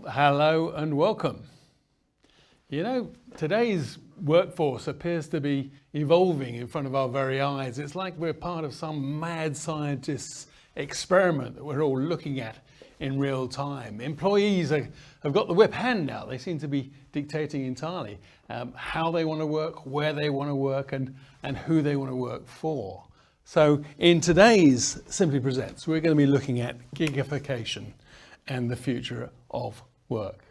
hello and welcome. You know, today's workforce appears to be evolving in front of our very eyes. It's like we're part of some mad scientist's experiment that we're all looking at in real time. Employees have got the whip hand now. They seem to be dictating entirely how they want to work, where they want to work, and who they want to work for. So in today's Simply Presents, we're going to be looking at gigification and the future of work.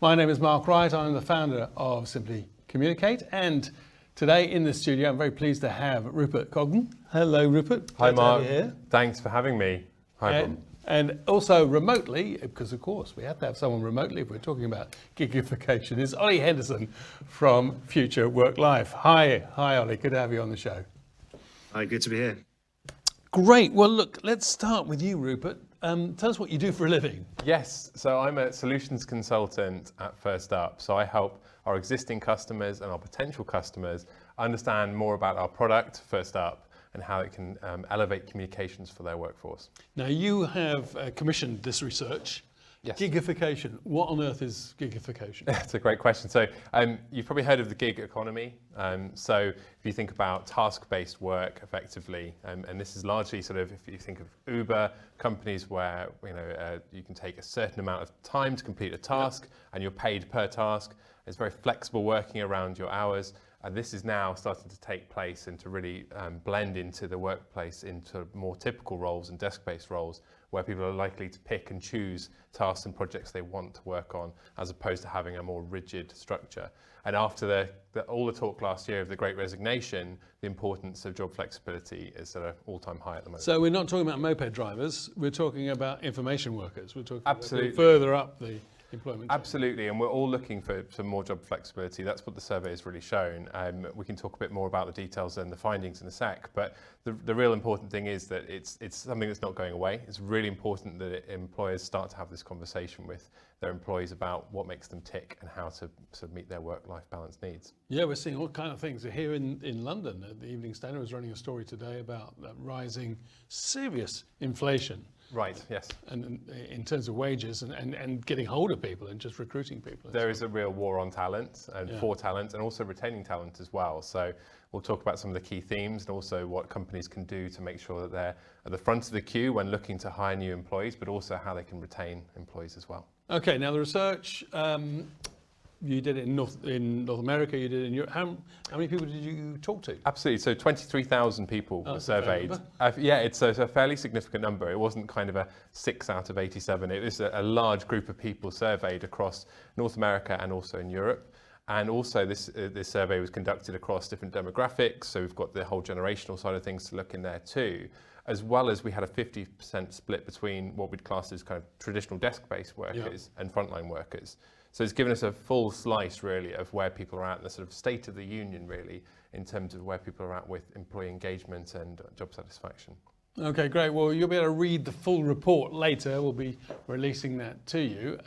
My name is Mark Wright. I'm the founder of Simply Communicate, and today in the studio I'm very pleased to have Rupert Cogden. Hello, Rupert. Hi, Mark. Thanks for having me. Hi, Bob. And also remotely, because of course we have to have someone remotely if we're talking about gigification, is Ollie Henderson from Future Work Life. Hi, Ollie. Good to have you on the show. Hi, good to be here. Great. Well, look, let's start with you, Rupert. Tell us what you do for a living. Yes, so I'm a solutions consultant at Firstup. So I help our existing customers and our potential customers understand more about our product, Firstup, and how it can elevate communications for their workforce. Now, you have commissioned this research. Yes. Gigification. What on earth is gigification? That's a great question. So you've probably heard of the gig economy. So if you think about task-based work effectively, and this is largely sort of, if you think of Uber, companies where you can take a certain amount of time to complete a task, and you're paid per task. It's very flexible working around your hours. And this is now starting to take place and to really blend into the workplace into more typical roles and desk-based roles where people are likely to pick and choose tasks and projects they want to work on as opposed to having a more rigid structure. And after all the talk last year of the Great Resignation, the importance of job flexibility is at an all-time high at the moment. So we're not talking about moped drivers, we're talking about information workers. We're talking Absolutely. About further up the employment chain. Absolutely, and we're all looking for some more job flexibility. That's what the survey has really shown. We can talk a bit more about the details and the findings in a sec, but the real important thing is that it's something that's not going away. It's really important that employers start to have this conversation with their employees about what makes them tick and how to sort of meet their work-life balance needs. Yeah, we're seeing all kind of things. Here in London, the Evening Standard was running a story today about rising serious inflation. Right, yes. And in terms of wages and getting hold of people and just recruiting people. There is a real war on talent and for talent and also retaining talent as well. So we'll talk about some of the key themes and also what companies can do to make sure that they're at the front of the queue when looking to hire new employees, but also how they can retain employees as well. Okay, now the research, you did it in North America, you did it in Europe. How many people did you talk to? Absolutely, so 23,000 people were surveyed. Yeah, it's a fairly significant number. It wasn't kind of a 6 out of 87. It was a large group of people surveyed across North America and also in Europe. And also this survey was conducted across different demographics. So we've got the whole generational side of things to look in there too, as well as we had a 50% split between what we'd class as kind of traditional desk-based workers and frontline workers. So it's given us a full slice, really, of where people are at, and the sort of state of the union, really, in terms of where people are at with employee engagement and job satisfaction. Okay, great. Well, you'll be able to read the full report later. We'll be releasing that to you.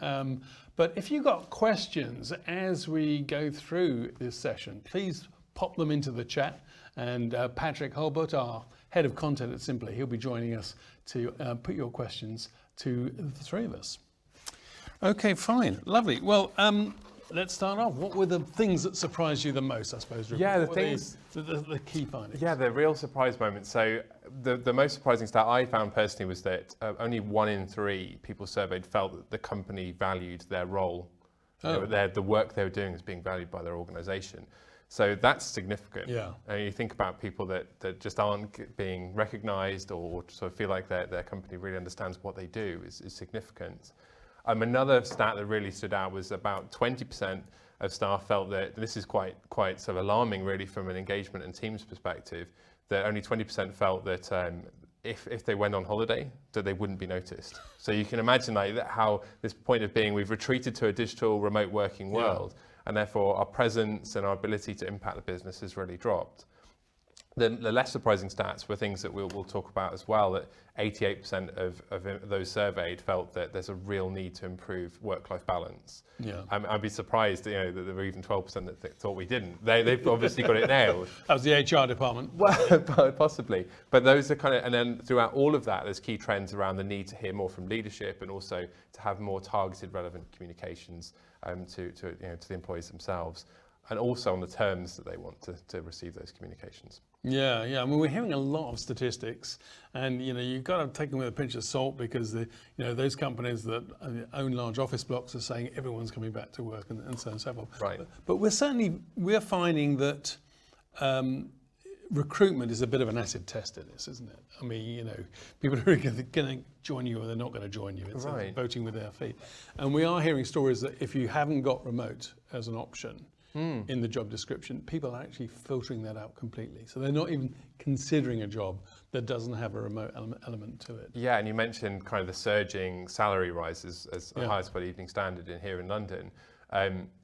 But if you've got questions as we go through this session, please pop them into the chat. And Patrick Hulbert, our head of content at Simply, he'll be joining us to put your questions to the three of us. Okay, fine, lovely. Well, let's start off. What were the things that surprised you the most, I suppose? Rupert? Yeah, the key findings. Yeah, the real surprise moments. So the most surprising stat I found personally was that only 1 in 3 people surveyed felt that the company valued their role, the work they were doing as being valued by their organisation. So that's significant. Yeah. And you think about people that just aren't being recognised or sort of feel like their company really understands what they do is significant. Another stat that really stood out was about 20% of staff felt that, this is quite sort of alarming really from an engagement and teams perspective, that only 20% felt that if they went on holiday, that they wouldn't be noticed. So you can imagine like how this point of being, we've retreated to a digital remote working world, and therefore our presence and our ability to impact the business has really dropped. The less surprising stats were things that we'll talk about as well, that 88% of those surveyed felt that there's a real need to improve work-life balance. Yeah. I'd be surprised, that there were even 12% that thought we didn't. They've obviously got it nailed. That was the HR department. Well, possibly. But those are and then throughout all of that, there's key trends around the need to hear more from leadership and also to have more targeted, relevant communications to the employees themselves, and also on the terms that they want to receive those communications. Yeah. I mean, we're hearing a lot of statistics, and you've got to take them with a pinch of salt, because those companies that own large office blocks are saying everyone's coming back to work, and so on and so forth. Right. But we're finding that recruitment is a bit of an acid test in this, isn't it? I mean, people are going to join you or they're not going to join you. It's Right. voting with their feet, and we are hearing stories that if you haven't got remote as an option in the job description, people are actually filtering that out completely. So they're not even considering a job that doesn't have a remote element to it. Yeah, and you mentioned kind of the surging salary rises as the highest by the Evening Standard here in London.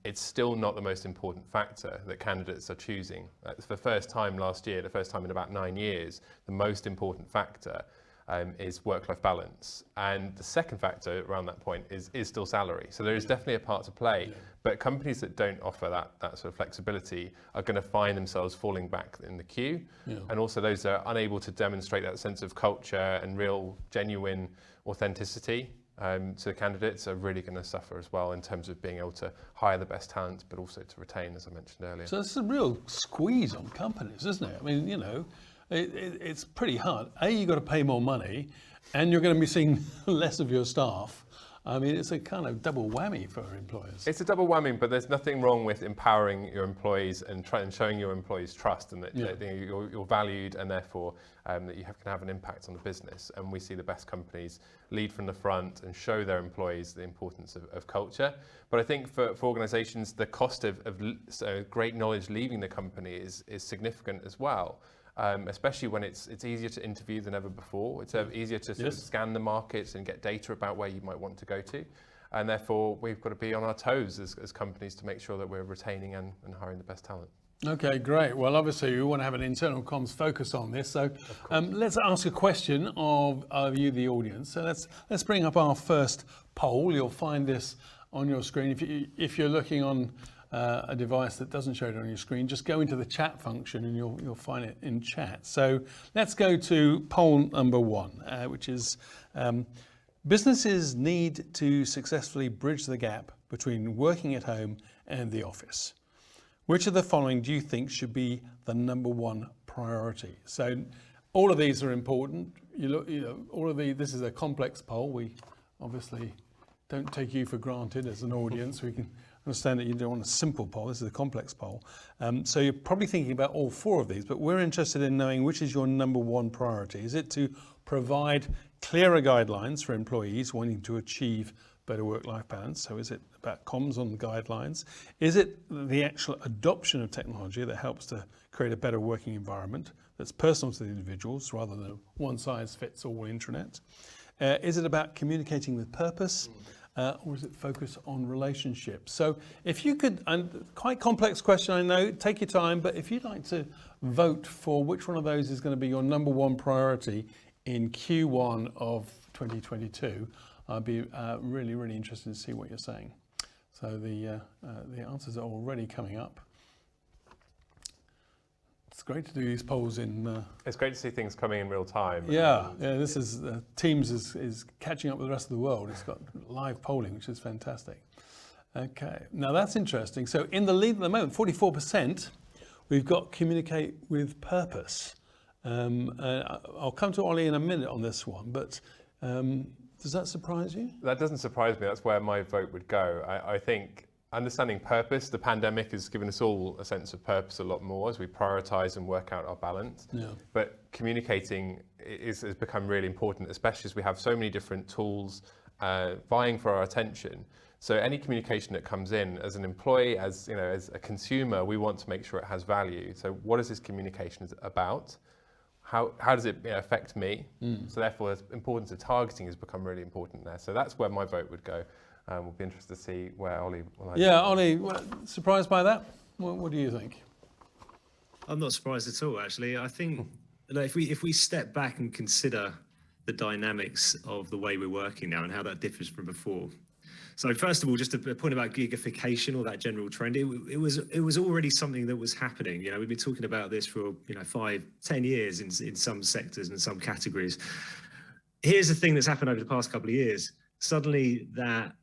It's still not the most important factor that candidates are choosing. For the first time last year, the first time in about 9 years, the most important factor is work-life balance. And the second factor around that point is still salary. So there is definitely a part to play. Yeah. But companies that don't offer that sort of flexibility are going to find themselves falling back in the queue. Yeah. And also those that are unable to demonstrate that sense of culture and real, genuine authenticity to the candidates are really going to suffer as well in terms of being able to hire the best talent, but also to retain, as I mentioned earlier. So it's a real squeeze on companies, isn't it? I mean, it's pretty hard. You've got to pay more money, and you're going to be seeing less of your staff. I mean, it's a kind of double whammy for employers. It's a double whammy, but there's nothing wrong with empowering your employees and showing your employees trust, and that you're valued, and therefore that you can have an impact on the business. And we see the best companies lead from the front and show their employees the importance of culture. But I think for organisations, the cost of great knowledge leaving the company is significant as well. Especially when it's easier to interview than ever before. It's easier to sort of scan the markets and get data about where you might want to go to. And therefore, we've got to be on our toes as companies to make sure that we're retaining and hiring the best talent. Okay, great. Well, obviously, we want to have an internal comms focus on this. So let's ask a question of you, the audience. So let's bring up our first poll. You'll find this on your screen. If you're looking on a device that doesn't show it on your screen, just go into the chat function and you'll find it in chat. So let's go to poll number 1, which is businesses need to successfully bridge the gap between working at home and the office. Which of the following do you think should be the number 1 priority? So all of these are important. This is a complex poll. We obviously don't take you for granted as an audience. We can understand that you don't want a simple poll. This is a complex poll. So you're probably thinking about all 4 of these, but we're interested in knowing which is your number 1 priority. Is it to provide clearer guidelines for employees wanting to achieve better work-life balance? So is it about comms on guidelines? Is it the actual adoption of technology that helps to create a better working environment that's personal to the individuals rather than a one-size-fits-all intranet? Is it about communicating with purpose? Or is it focused on relationships? So if you could, and quite complex question, I know, take your time, but if you'd like to vote for which one of those is going to be your number 1 priority in Q1 of 2022, I'd be really, really interested to see what you're saying. So the answers are already coming up. It's great to do these polls in. It's great to see things coming in real time. Yeah. This is Teams is catching up with the rest of the world. It's got live polling, which is fantastic. Okay, now that's interesting. So in the lead at the moment, 44%, we've got communicate with purpose. I'll come to Ollie in a minute on this one, but does that surprise you? That doesn't surprise me. That's where my vote would go. I think understanding purpose, the pandemic has given us all a sense of purpose a lot more as we prioritise and work out our balance. Yeah. But communicating has become really important, especially as we have so many different tools vying for our attention. So any communication that comes in as an employee, as a consumer, we want to make sure it has value. So what is this communication about? How does it affect me? So therefore, the importance of targeting has become really important there. So that's where my vote would go. We'll be interested to see where Ollie will. Yeah, Ollie, surprised by that? What do you think? I'm not surprised at all, actually. I think if we step back and consider the dynamics of the way we're working now and how that differs from before. So first of all, just a point about gigification or that general trend. It was already something that was happening. We've been talking about this for 5-10 years in some sectors and some categories. Here's the thing that's happened over the past couple of years. Suddenly that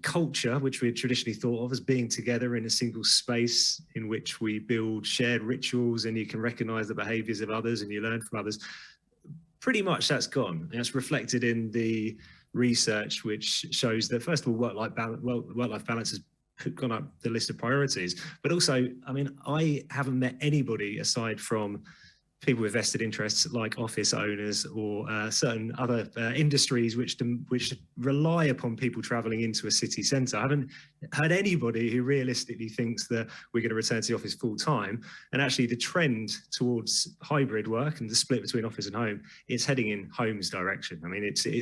culture, which we traditionally thought of as being together in a single space in which we build shared rituals and you can recognize the behaviors of others and you learn from others, pretty much that's gone. And that's reflected in the research, which shows that, first of all, work-life balance has gone up the list of priorities. But also, I haven't met anybody aside from people with vested interests like office owners or certain other industries which rely upon people travelling into a city centre. I haven't heard anybody who realistically thinks that we're going to return to the office full time. And actually the trend towards hybrid work and the split between office and home, it's heading in home's direction.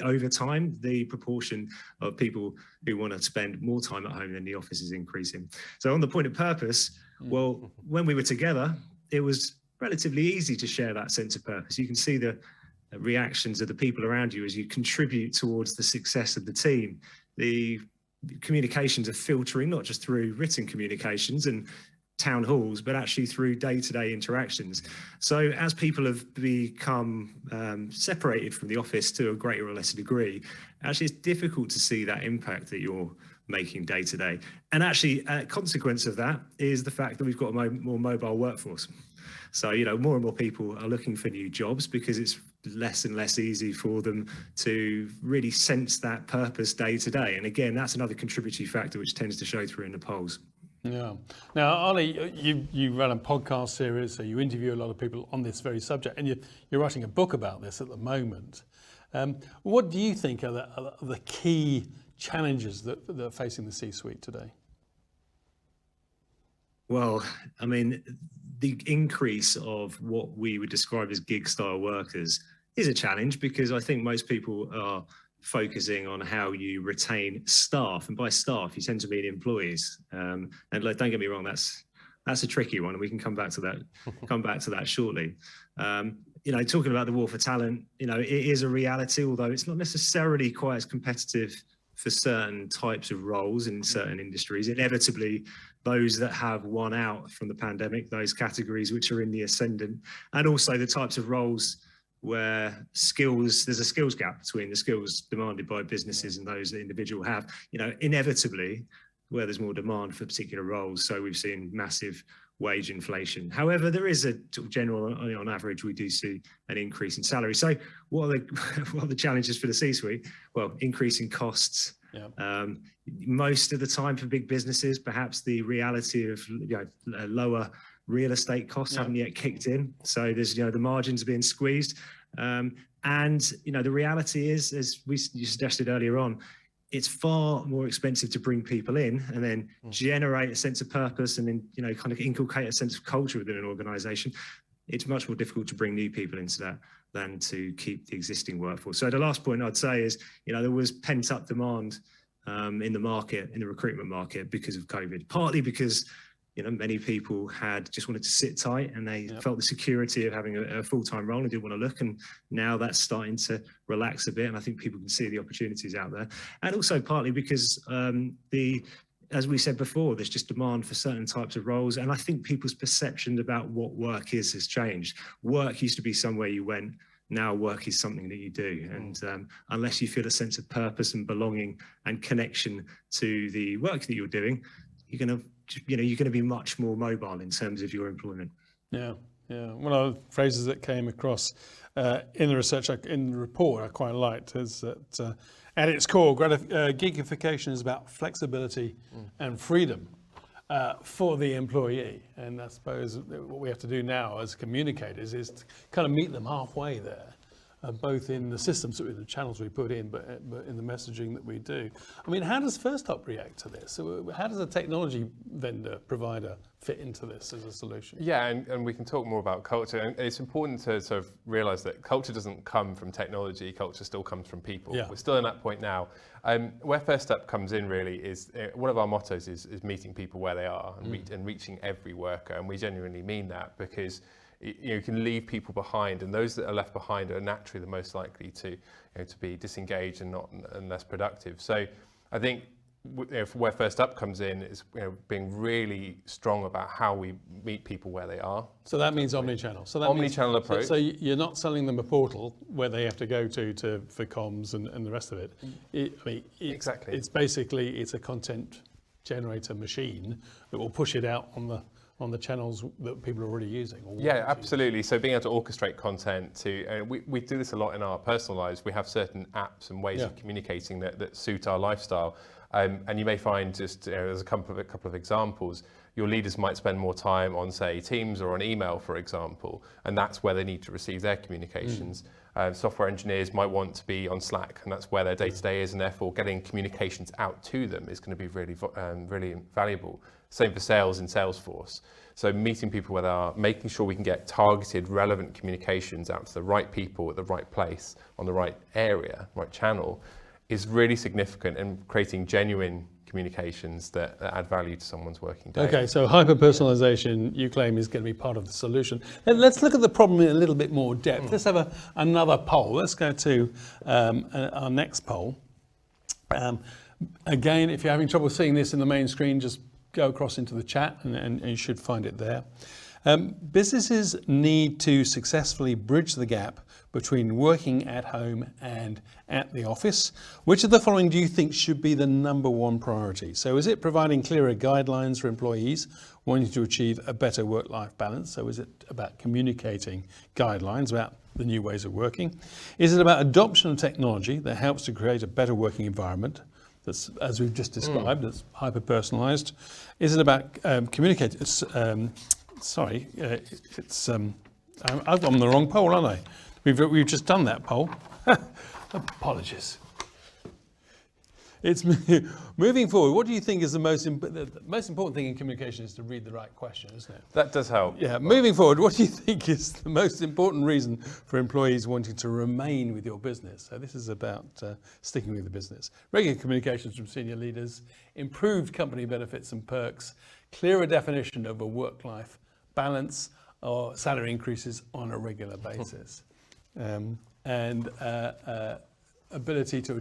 Over time, the proportion of people who want to spend more time at home than the office is increasing. So on the point of purpose, well, when we were together, it was relatively easy to share that sense of purpose. You can see the reactions of the people around you as you contribute towards the success of the team. The communications are filtering not just through written communications and town halls, but actually through day-to-day interactions. So as people have become separated from the office to a greater or lesser degree, actually it's difficult to see that impact that you're making day to day. And actually a consequence of that is the fact that we've got a more mobile workforce. So, more and more people are looking for new jobs because it's less and less easy for them to really sense that purpose day to day. And again, that's another contributory factor which tends to show through in the polls. Yeah. Now, Ollie, you run a podcast series, so you interview a lot of people on this very subject, and you're writing a book about this at the moment. What do you think are the key challenges that are facing the C-suite today? Well, the increase of what we would describe as gig-style workers is a challenge because I think most people are focusing on how you retain staff, and by staff you tend to mean employees. And don't get me wrong, that's a tricky one, and we can come back to that shortly. Talking about the war for talent, it is a reality, although it's not necessarily quite as competitive for certain types of roles in certain industries. Inevitably, those that have won out from the pandemic, those categories which are in the ascendant, and also the types of roles where there's a skills gap between the skills demanded by businesses and those that individuals have, inevitably where there's more demand for particular roles. So we've seen massive wage inflation. However, there is a general, on average, we do see an increase in salary. So what are the challenges for the C-suite? Well, increasing costs. Yeah. Most of the time for big businesses, perhaps the reality of lower real estate costs haven't yet kicked in. So there's the margins are being squeezed. And the reality is, as you suggested earlier on, it's far more expensive to bring people in and then generate a sense of purpose and then kind of inculcate a sense of culture within an organization. It's much more difficult to bring new people into that than to keep the existing workforce. So the last point I'd say is, there was pent up demand in the market, in the recruitment market because of COVID, partly because many people had just wanted to sit tight and they felt the security of having a full-time role and didn't want to look. And now that's starting to relax a bit. And I think people can see the opportunities out there. And also partly because as we said before, there's just demand for certain types of roles. And I think people's perception about what work is has changed. Work used to be somewhere you went. Now work is something that you do. And unless you feel a sense of purpose and belonging and connection to the work that you're doing, you're going to be much more mobile in terms of your employment. Yeah. One of the phrases that came across in the research, in the report, I quite liked, is that at its core, gigification is about flexibility and freedom for the employee. And I suppose what we have to do now as communicators is to kind of meet them halfway there. both in the systems, the channels we put in, but in the messaging that we do. I mean, how does Firstup react to this? So how does a technology vendor, provider fit into this as a solution? Yeah, and we can talk more about culture. And it's important to sort of realise that culture doesn't come from technology, culture still comes from people. Yeah. We're still in that point now. Where Firstup comes in really is, one of our mottos is meeting people where they are and reaching every worker. And we genuinely mean that, because you can leave people behind, and those that are left behind are naturally the most likely to be disengaged and less productive. So I think where Firstup comes in is being really strong about how we meet people where they are. So that means omni-channel. So that Omni-channel approach. So you're not selling them a portal where they have to go to for comms and the rest of it. Exactly. It's basically a content generator machine that will push it out on the channels that people are already using. Yeah, absolutely. So being able to orchestrate content we do this a lot in our personal lives. We have certain apps and ways of communicating that suit our lifestyle. And you may find just there's a couple of examples. Your leaders might spend more time on, say, Teams or on email, for example, and that's where they need to receive their communications. Software engineers might want to be on Slack, and that's where their day-to-day is, and therefore getting communications out to them is going to be really, really valuable. Same for sales in Salesforce. So meeting people where they are, making sure we can get targeted, relevant communications out to the right people at the right place, on the right area, right channel, is really significant in creating genuine communications that add value to someone's working day. Okay, so hyper-personalization, you claim, is going to be part of the solution. Let's look at the problem in a little bit more depth. Let's have another poll. Let's go to our next poll. Again, if you're having trouble seeing this in the main screen, just go across into the chat and you should find it there. Businesses need to successfully bridge the gap between working at home and at the office. Which of the following do you think should be the number one priority? So is it providing clearer guidelines for employees wanting to achieve a better work-life balance? So is it about communicating guidelines about the new ways of working? Is it about adoption of technology that helps to create a better working environment that's, as we've just described, that's hyper-personalized? Is it about communicating? I'm on the wrong poll, aren't I? We've just done that poll. Apologies. It's moving forward. What do you think is the most important thing in communication is to read the right question, isn't it? That does help. Yeah. Moving forward, what do you think is the most important reason for employees wanting to remain with your business? So this is about sticking with the business. Regular communications from senior leaders, improved company benefits and perks, clearer definition of a work-life balance, or salary increases on a regular basis, and ability to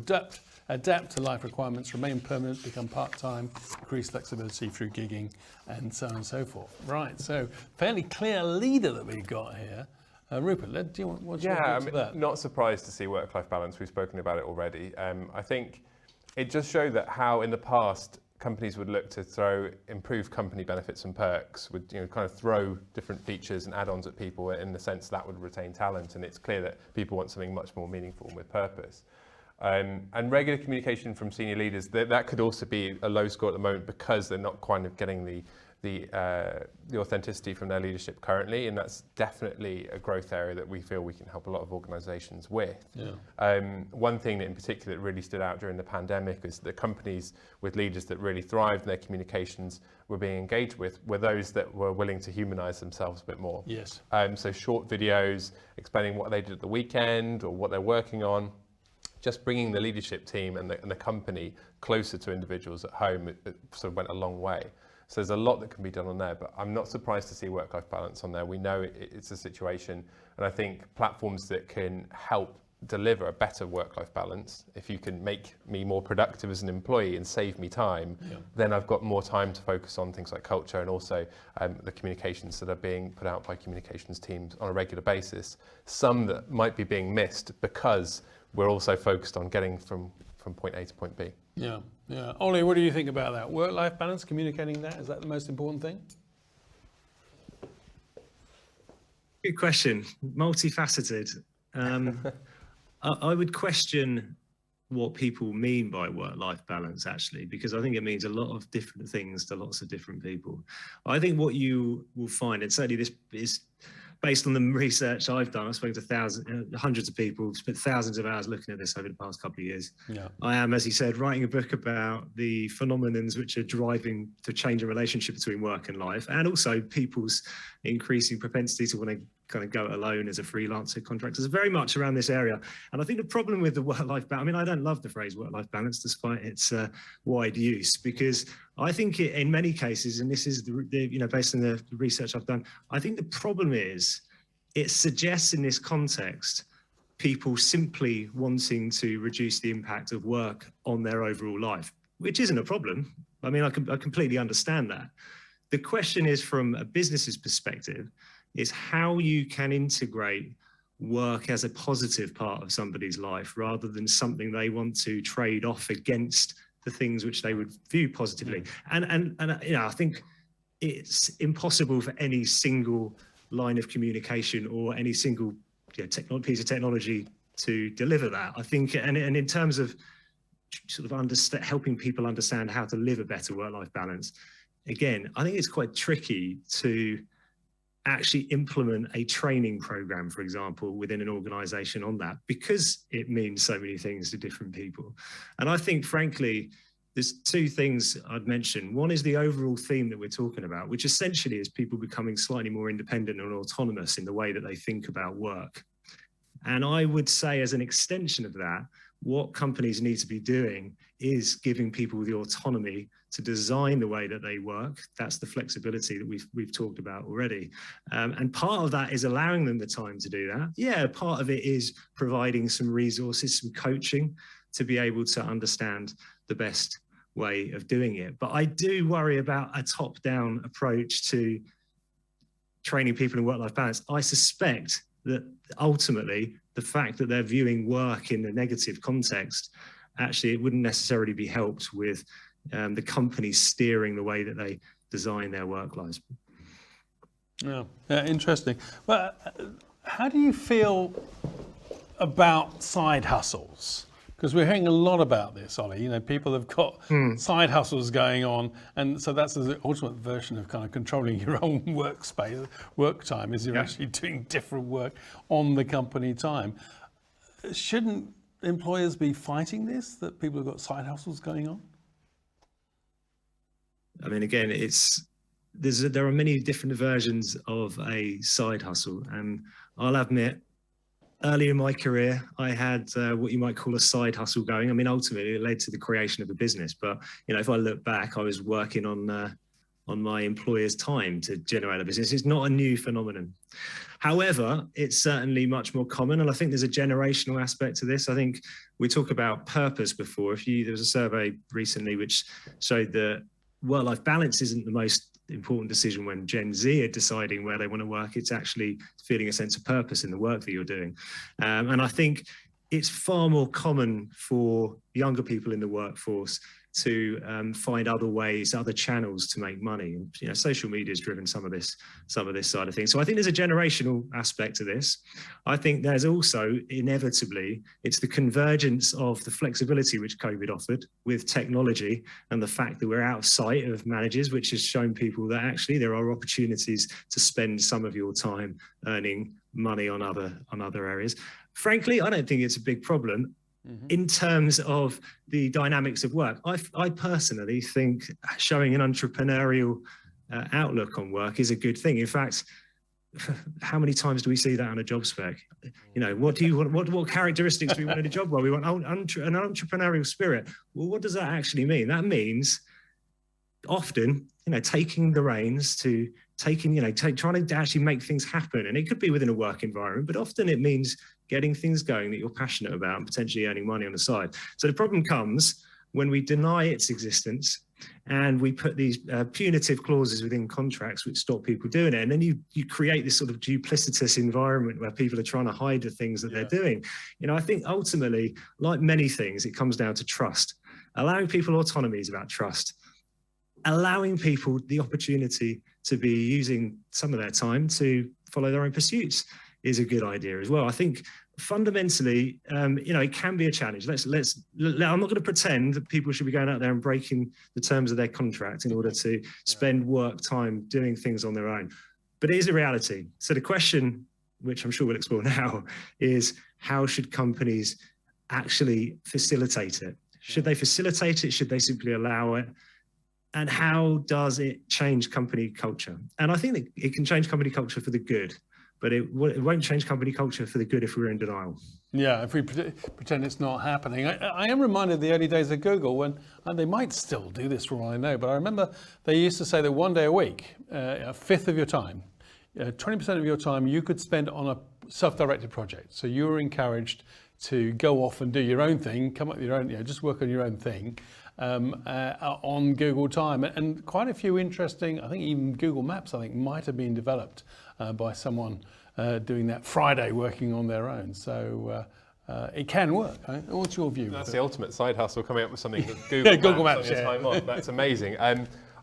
adapt to life requirements, remain permanent, become part-time, increase flexibility through gigging, and so on and so forth. Right, so fairly clear leader that we've got here. Rupert, do you want what's your thoughts on that? Not surprised to see work-life balance. We've spoken about it already. I think it just showed that how in the past companies would look to throw improved company benefits and perks, would kind of throw different features and add-ons at people in the sense that would retain talent, and it's clear that people want something much more meaningful and with purpose. And regular communication from senior leaders, that could also be a low score at the moment because they're not kind of getting the authenticity from their leadership currently, and that's definitely a growth area that we feel we can help a lot of organisations with. Yeah. One thing that in particular that really stood out during the pandemic is the companies with leaders that really thrived in their communications were being engaged with were those that were willing to humanise themselves a bit more. Yes. So short videos explaining what they did at the weekend or what they're working on. Just bringing the leadership team and the company closer to individuals at home, it sort of went a long way. So there's a lot that can be done on there, but I'm not surprised to see work-life balance on there. We know it's a situation, and I think platforms that can help deliver a better work-life balance, if you can make me more productive as an employee and save me time, then I've got more time to focus on things like culture and also the communications that are being put out by communications teams on a regular basis. Some that might be being missed because we're also focused on getting from point A to point B. Yeah. Ollie, what do you think about that? Work-life balance, communicating that, is that the most important thing? Good question. Multifaceted. I would question what people mean by work-life balance, actually, because I think it means a lot of different things to lots of different people. I think what you will find, and certainly this is based on the research I've done, I've spoken to hundreds of people, spent thousands of hours looking at this over the past couple of years. Yeah. I am, as he said, writing a book about the phenomenons which are driving to change a relationship between work and life, and also people's increasing propensity to want to kind of go it alone as a freelancer contractor. It's very much around this area. And I think the problem with the work-life balance, I mean, I don't love the phrase work-life balance despite its wide use, because I think in many cases, and this is based on the research I've done, I think the problem is it suggests in this context people simply wanting to reduce the impact of work on their overall life, which isn't a problem. I mean, I completely understand that. The question is, from a business's perspective, is how you can integrate work as a positive part of somebody's life rather than something they want to trade off against the things which they would view positively. And I think it's impossible for any single line of communication or any single piece of technology to deliver that. I think, and in terms of sort of helping people understand how to live a better work-life balance, again, I think it's quite tricky to actually implement a training program, for example, within an organization on that, because it means so many things to different people. And I think, frankly, there's two things I'd mention. One is the overall theme that we're talking about, which essentially is people becoming slightly more independent and autonomous in the way that they think about work. And I would say, as an extension of that, what companies need to be doing is giving people the autonomy to design the way that they work. That's the flexibility that we've talked about already. And part of that is allowing them the time to do that. Yeah, part of it is providing some resources, some coaching to be able to understand the best way of doing it. But I do worry about a top-down approach to training people in work-life balance. I suspect that ultimately the fact that they're viewing work in a negative context, actually it wouldn't necessarily be helped with the company steering the way that they design their work lives. Yeah, interesting. But how do you feel about side hustles? Because we're hearing a lot about this, Ollie. You know, people have got side hustles going on, and so that's the ultimate version of kind of controlling your own workspace, work time, is you're actually doing different work on the company time. Shouldn't employers be fighting this, that people have got side hustles going on? I mean, again, there are many different versions of a side hustle, and I'll admit, early in my career, I had what you might call a side hustle going. I mean, ultimately, it led to the creation of a business. But if I look back, I was working on my employer's time to generate a business. It's not a new phenomenon. However, it's certainly much more common, and I think there's a generational aspect to this. I think we talk about purpose before. There was a survey recently which showed that work-life balance isn't the most important decision when Gen Z are deciding where they want to work. It's actually feeling a sense of purpose in the work that you're doing. And I think it's far more common for younger people in the workforce to find other ways, other channels to make money. And, social media has driven some of this side of things. So I think there's a generational aspect to this. I think there's also, inevitably, it's the convergence of the flexibility which COVID offered with technology and the fact that we're out of sight of managers, which has shown people that actually there are opportunities to spend some of your time earning money on other areas. Frankly, I don't think it's a big problem. In terms of the dynamics of work, I personally think showing an entrepreneurial outlook on work is a good thing. In fact, how many times do we see that on a job spec? What do you want? What characteristics do we want in a job role? We want an entrepreneurial spirit. Well, what does that actually mean? That means often, taking the reins to trying to actually make things happen. And it could be within a work environment, but often it means getting things going that you're passionate about and potentially earning money on the side. So the problem comes when we deny its existence and we put these punitive clauses within contracts which stop people doing it. And then you create this sort of duplicitous environment where people are trying to hide the things that they're doing. I think ultimately, like many things, it comes down to trust. Allowing people autonomy is about trust. Allowing people the opportunity to be using some of their time to follow their own pursuits is a good idea as well. I think fundamentally, it can be a challenge. I'm not going to pretend that people should be going out there and breaking the terms of their contract in order to spend work time doing things on their own. But it is a reality. So the question, which I'm sure we'll explore now, is how should companies actually facilitate it? Should they facilitate it? Should they simply allow it? And how does it change company culture? And I think that it can change company culture for the good, but it won't change company culture for the good if we're in denial. Yeah, if we pretend it's not happening. I am reminded of the early days of Google when, and they might still do this for all I know, but I remember they used to say that 1 day a week, a fifth of your time, 20% of your time you could spend on a self-directed project. So you were encouraged to go off and do your own thing, come up with your own, just work on your own thing on Google Time. And quite a few interesting, I think even Google Maps, I think might have been developed by someone doing that Friday, working on their own. So it can work. Right? What's your view? That's the ultimate side hustle, coming up with something that Google, Google Maps Maps, on your time off. That's amazing.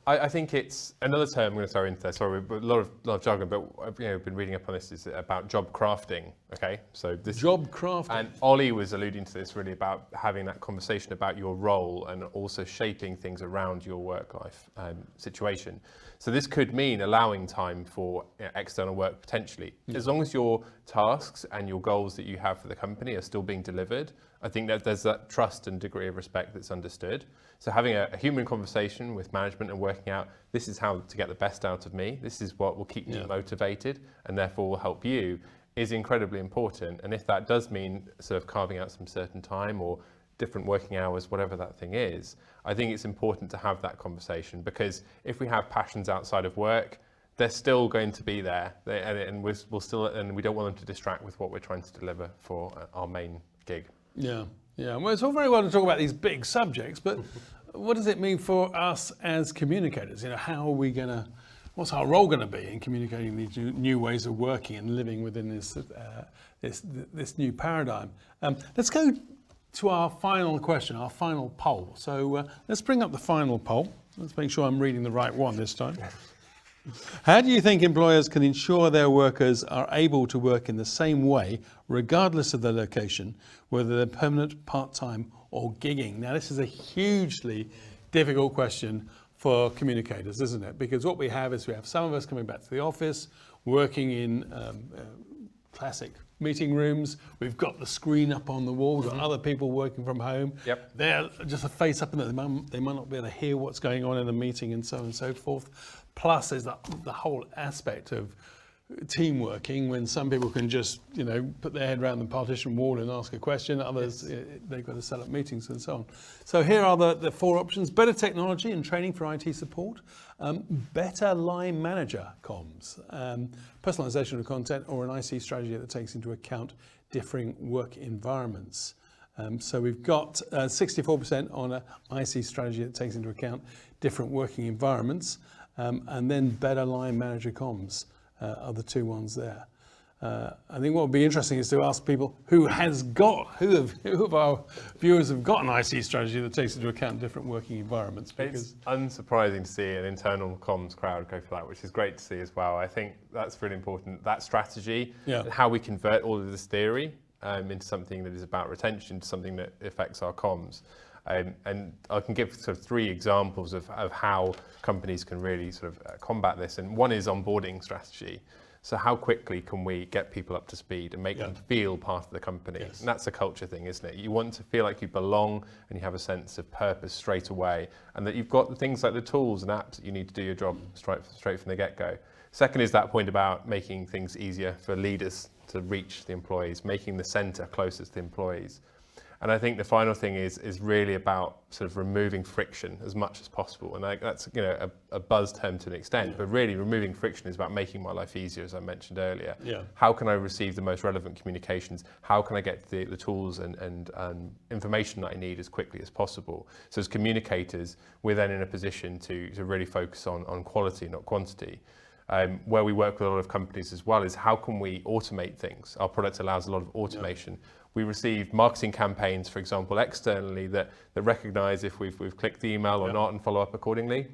I think it's another term I'm going to throw into there. Sorry, but a lot of jargon, but I've been reading up on this. Is about job crafting. Okay, so this job crafting. And Ollie was alluding to this really about having that conversation about your role and also shaping things around your work-life situation. So this could mean allowing time for external work potentially, as long as your tasks and your goals that you have for the company are still being delivered. I think that there's that trust and degree of respect that's understood. So having a human conversation with management and working out, this is how to get the best out of me, this is what will keep me motivated and therefore will help you, is incredibly important. And if that does mean sort of carving out some certain time or different working hours, whatever that thing is, I think it's important to have that conversation, because if we have passions outside of work, they're still going to be there, and we'll still, and we don't want them to distract with what we're trying to deliver for our main gig. Yeah. Well, it's all very well to talk about these big subjects, but what does it mean for us as communicators? How are we going to, what's our role going to be in communicating these new ways of working and living within this new paradigm? Let's go to our final question, our final poll. So let's bring up the final poll. Let's make sure I'm reading the right one this time. How do you think employers can ensure their workers are able to work in the same way, regardless of their location, whether they're permanent, part-time, or gigging? Now, this is a hugely difficult question for communicators, isn't it? Because what we have is we have some of us coming back to the office, working in classic meeting rooms. We've got the screen up on the wall. We've got other people working from home. Yep. They're just a face up in there. They might not be able to hear what's going on in the meeting and so on and so forth. Plus, there's the whole aspect of team working, when some people can just, put their head around the partition wall and ask a question. Others, they've got to set up meetings and so on. So here are the four options: better technology and training for IT support, better line manager comms, personalization of content, or an IC strategy that takes into account differing work environments. So we've got 64% on an IC strategy that takes into account different working environments, and then better line manager comms are the two ones there. I think what would be interesting is to ask people who of our viewers have got an IC strategy that takes into account different working environments. Because it's unsurprising to see an internal comms crowd go for that, which is great to see as well. I think that's really important, that strategy, and how we convert all of this theory into something that is about retention, to something that affects our comms. And I can give sort of three examples of how companies can really sort of combat this. And one is onboarding strategy. So how quickly can we get people up to speed and make them feel part of the company? Yes. And that's a culture thing, isn't it? You want to feel like you belong and you have a sense of purpose straight away, and that you've got the things like the tools and apps that you need to do your job straight from the get-go. Second is that point about making things easier for leaders to reach the employees, making the centre closest to the employees. And I think the final thing is really about sort of removing friction as much as possible. And that's a buzz term to an extent, but really removing friction is about making my life easier, as I mentioned earlier. Yeah. How can I receive the most relevant communications? How can I get the tools and information that I need as quickly as possible? So as communicators, we're then in a position to really focus on quality, not quantity. Where we work with a lot of companies as well is how can we automate things? Our product allows a lot of automation. Yeah. We receive marketing campaigns, for example, externally that recognise if we've clicked the email or not and follow up accordingly.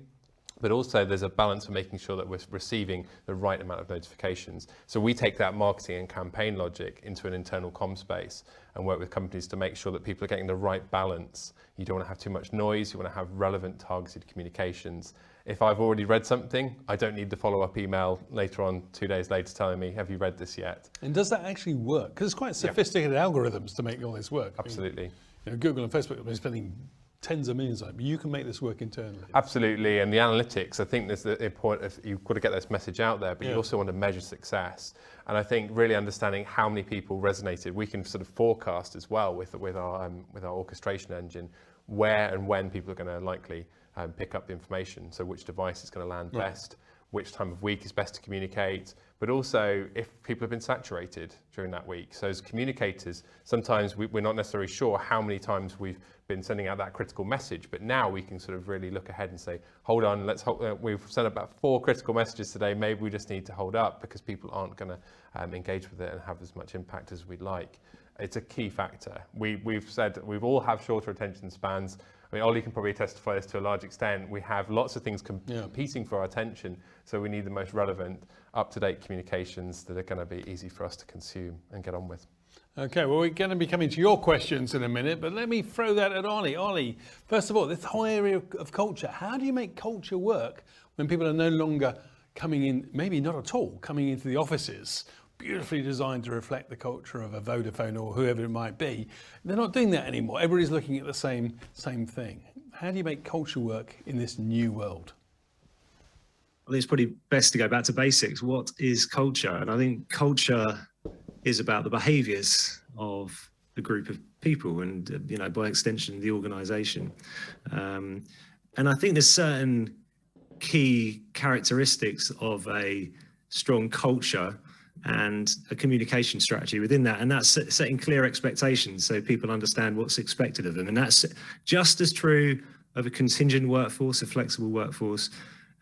But also there's a balance of making sure that we're receiving the right amount of notifications. So we take that marketing and campaign logic into an internal comm space and work with companies to make sure that people are getting the right balance. You don't want to have too much noise, you want to have relevant targeted communications. if I've already read something, I don't need the follow-up email later on, 2 days later, telling me, have you read this yet? And does that actually work? Because it's quite sophisticated algorithms to make all this work. Absolutely. I mean, Google and Facebook have been spending tens of millions on it, but you can make this work internally. Absolutely, and the analytics, I think there's the point of you've got to get this message out there, but you also want to measure success. And I think really understanding how many people resonated, we can sort of forecast as well with our orchestration engine where and when people are going to likely pick up the information. So which device is going to land best, which time of week is best to communicate, but also if people have been saturated during that week. So as communicators, sometimes we're not necessarily sure how many times we've been sending out that critical message, but now we can sort of really look ahead and say, hold on, we've sent about 4 critical messages today, maybe we just need to hold up because people aren't going to engage with it and have as much impact as we'd like. It's a key factor. We've said we've all have shorter attention spans. I mean, Ollie can probably testify this to a large extent. We have lots of things competing for our attention, so we need the most relevant, up-to-date communications that are going to be easy for us to consume and get on with. Okay, well, we're going to be coming to your questions in a minute, but let me throw that at Ollie. Ollie, first of all, this whole area of culture, how do you make culture work when people are no longer coming in, maybe not at all, coming into the offices, beautifully designed to reflect the culture of a Vodafone or whoever it might be? They're not doing that anymore. Everybody's looking at the same thing. How do you make culture work in this new world? Well, it's probably best to go back to basics. What is culture? And I think culture is about the behaviours of the group of people and, by extension, the organisation. And I think there's certain key characteristics of a strong culture and a communication strategy within that. And that's setting clear expectations so people understand what's expected of them. And that's just as true of a contingent workforce, a flexible workforce,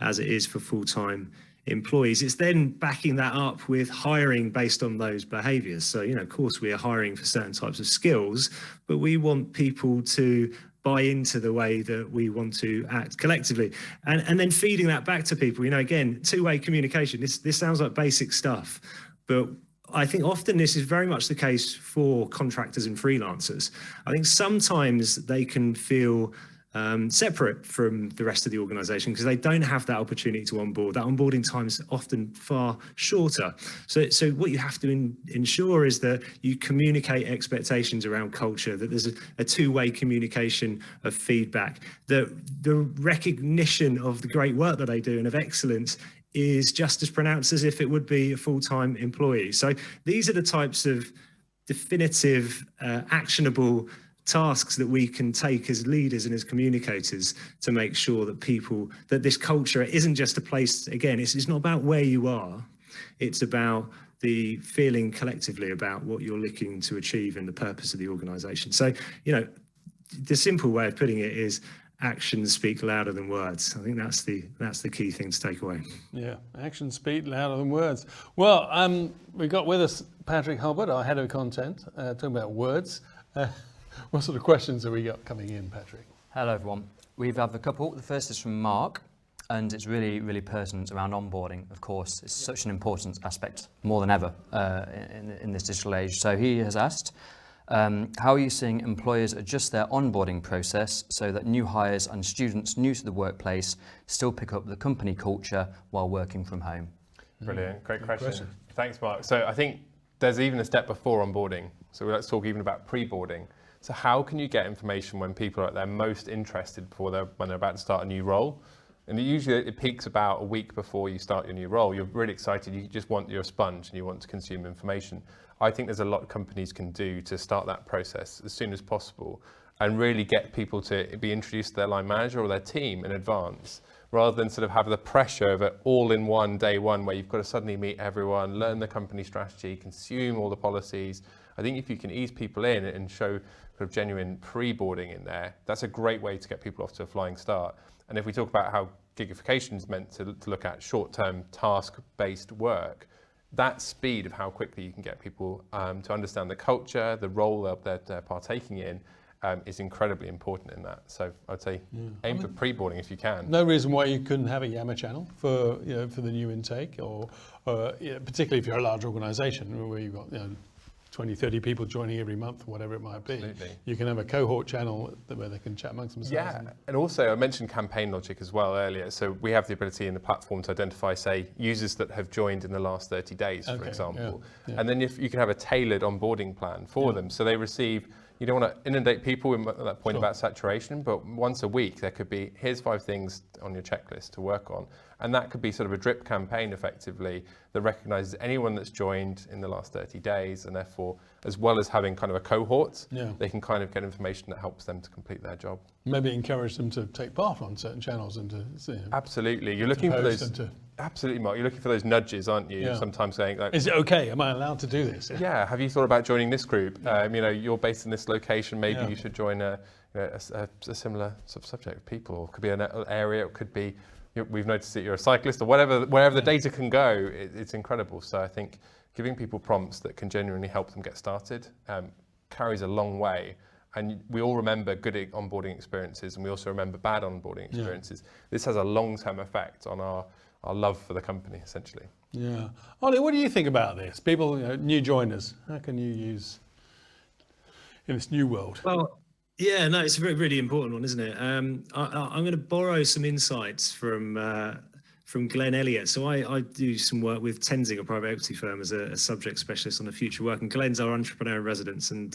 as it is for full-time employees. It's then backing that up with hiring based on those behaviours. So, of course, we are hiring for certain types of skills, but we want people to buy into the way that we want to act collectively, and then feeding that back to people. Again, two-way communication. This sounds like basic stuff, but I think often this is very much the case for contractors and freelancers. I think sometimes they can feel separate from the rest of the organisation because they don't have that opportunity to onboard. That onboarding time is often far shorter. So what you have to ensure is that you communicate expectations around culture, that there's a two-way communication of feedback, that the recognition of the great work that they do and of excellence is just as pronounced as if it would be a full-time employee. So these are the types of definitive, actionable tasks that we can take as leaders and as communicators to make sure that this culture isn't just a place. Again, it's not about where you are, it's about the feeling collectively about what you're looking to achieve and the purpose of the organisation. So, the simple way of putting it is actions speak louder than words. I think that's the key thing to take away. Yeah, actions speak louder than words. Well, we've got with us Patrick Hulbert, our head of content, talking about words. What sort of questions have we got coming in, Patrick? Hello, everyone. We have a couple. The first is from Mark, and it's really, really pertinent around onboarding. Of course, it's such an important aspect, more than ever, in this digital age. So he has asked, how are you seeing employers adjust their onboarding process so that new hires and students new to the workplace still pick up the company culture while working from home? Brilliant, great question. Thanks, Mark. So I think there's even a step before onboarding. So let's talk even about pre-boarding. So how can you get information when people are at their most interested when they're about to start a new role? And usually it peaks about a week before you start your new role. You're really excited, you just want your sponge and you want to consume information. I think there's a lot companies can do to start that process as soon as possible and really get people to be introduced to their line manager or their team in advance, rather than sort of have the pressure of it all in one day one where you've got to suddenly meet everyone, learn the company strategy, consume all the policies. I think if you can ease people in and show sort of genuine pre-boarding in there, that's a great way to get people off to a flying start. And if we talk about how Gigification is meant to look at short-term task-based work, that speed of how quickly you can get people to understand the culture, the role that they're partaking in, is incredibly important in that. So I'd say aim for pre-boarding if you can. No reason why you couldn't have a Yammer channel for the new intake, or particularly if you're a large organisation where you've got 20, 30 people joining every month, or whatever it might be. Absolutely. You can have a cohort channel where they can chat amongst themselves. Yeah, and also I mentioned campaign logic as well earlier. So we have the ability in the platform to identify, say, users that have joined in the last 30 days, for example. Yeah. And then if you can have a tailored onboarding plan for them. So they receive, you don't want to inundate people with that point about saturation, but once a week there could be, here's 5 things on your checklist to work on. And that could be sort of a drip campaign effectively that recognises anyone that's joined in the last 30 days, and therefore, as well as having kind of a cohort, they can kind of get information that helps them to complete their job. Maybe encourage them to take part on certain channels and to Absolutely. You're looking for those. Absolutely, Mark. You're looking for those nudges, aren't you? Yeah. Sometimes saying, like, is it okay? Am I allowed to do this? Yeah. Have you thought about joining this group? You know, you're based in this location. Maybe you should join a similar sort of subject of people. Or it could be an area. It could be. We've noticed that you're a cyclist, or whatever. Wherever the data can go, it's incredible. So I think giving people prompts that can genuinely help them get started carries a long way. And we all remember good onboarding experiences, and we also remember bad onboarding experiences. This has a long-term effect on our love for the company, essentially. Yeah. Ollie, what do you think about this? People, new joiners, how can you use in this new world? Well, yeah, no, it's a really important one, isn't it? I'm going to borrow some insights from Glenn Elliott. So I do some work with Tenzing, a private equity firm, as a subject specialist on the future work. And Glenn's our entrepreneur in residence, and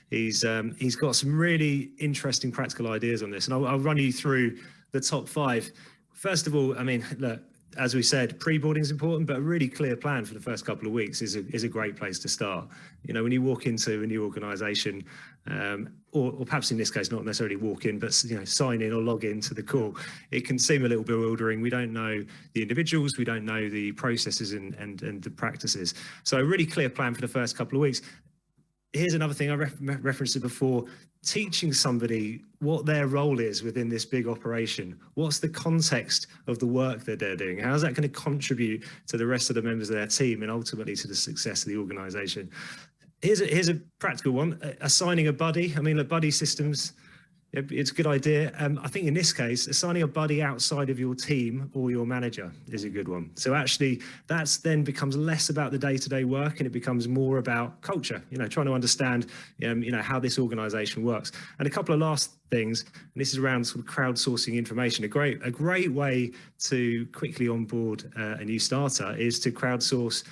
he's got some really interesting practical ideas on this. And I'll run you through the top 5. First of all, I mean, look, as we said, pre-boarding is important, but a really clear plan for the first couple of weeks is a great place to start. You know, when you walk into a new organisation, or perhaps in this case, not necessarily walk in, but sign in or log in to the call, it can seem a little bewildering. We don't know the individuals, we don't know the processes and the practices. So a really clear plan for the first couple of weeks. Here's another thing I referenced it before. Teaching somebody what their role is within this big operation. What's the context of the work that they're doing? How's that going to contribute to the rest of the members of their team and ultimately to the success of the organisation? Here's a practical one. Assigning a buddy. I mean, the buddy systems, it's a good idea. I think in this case, assigning a buddy outside of your team or your manager is a good one. So actually, that's then becomes less about the day-to-day work, and it becomes more about culture. Trying to understand, how this organisation works. And a couple of last things, and this is around sort of crowdsourcing information. A great way to quickly onboard a new starter is to crowdsource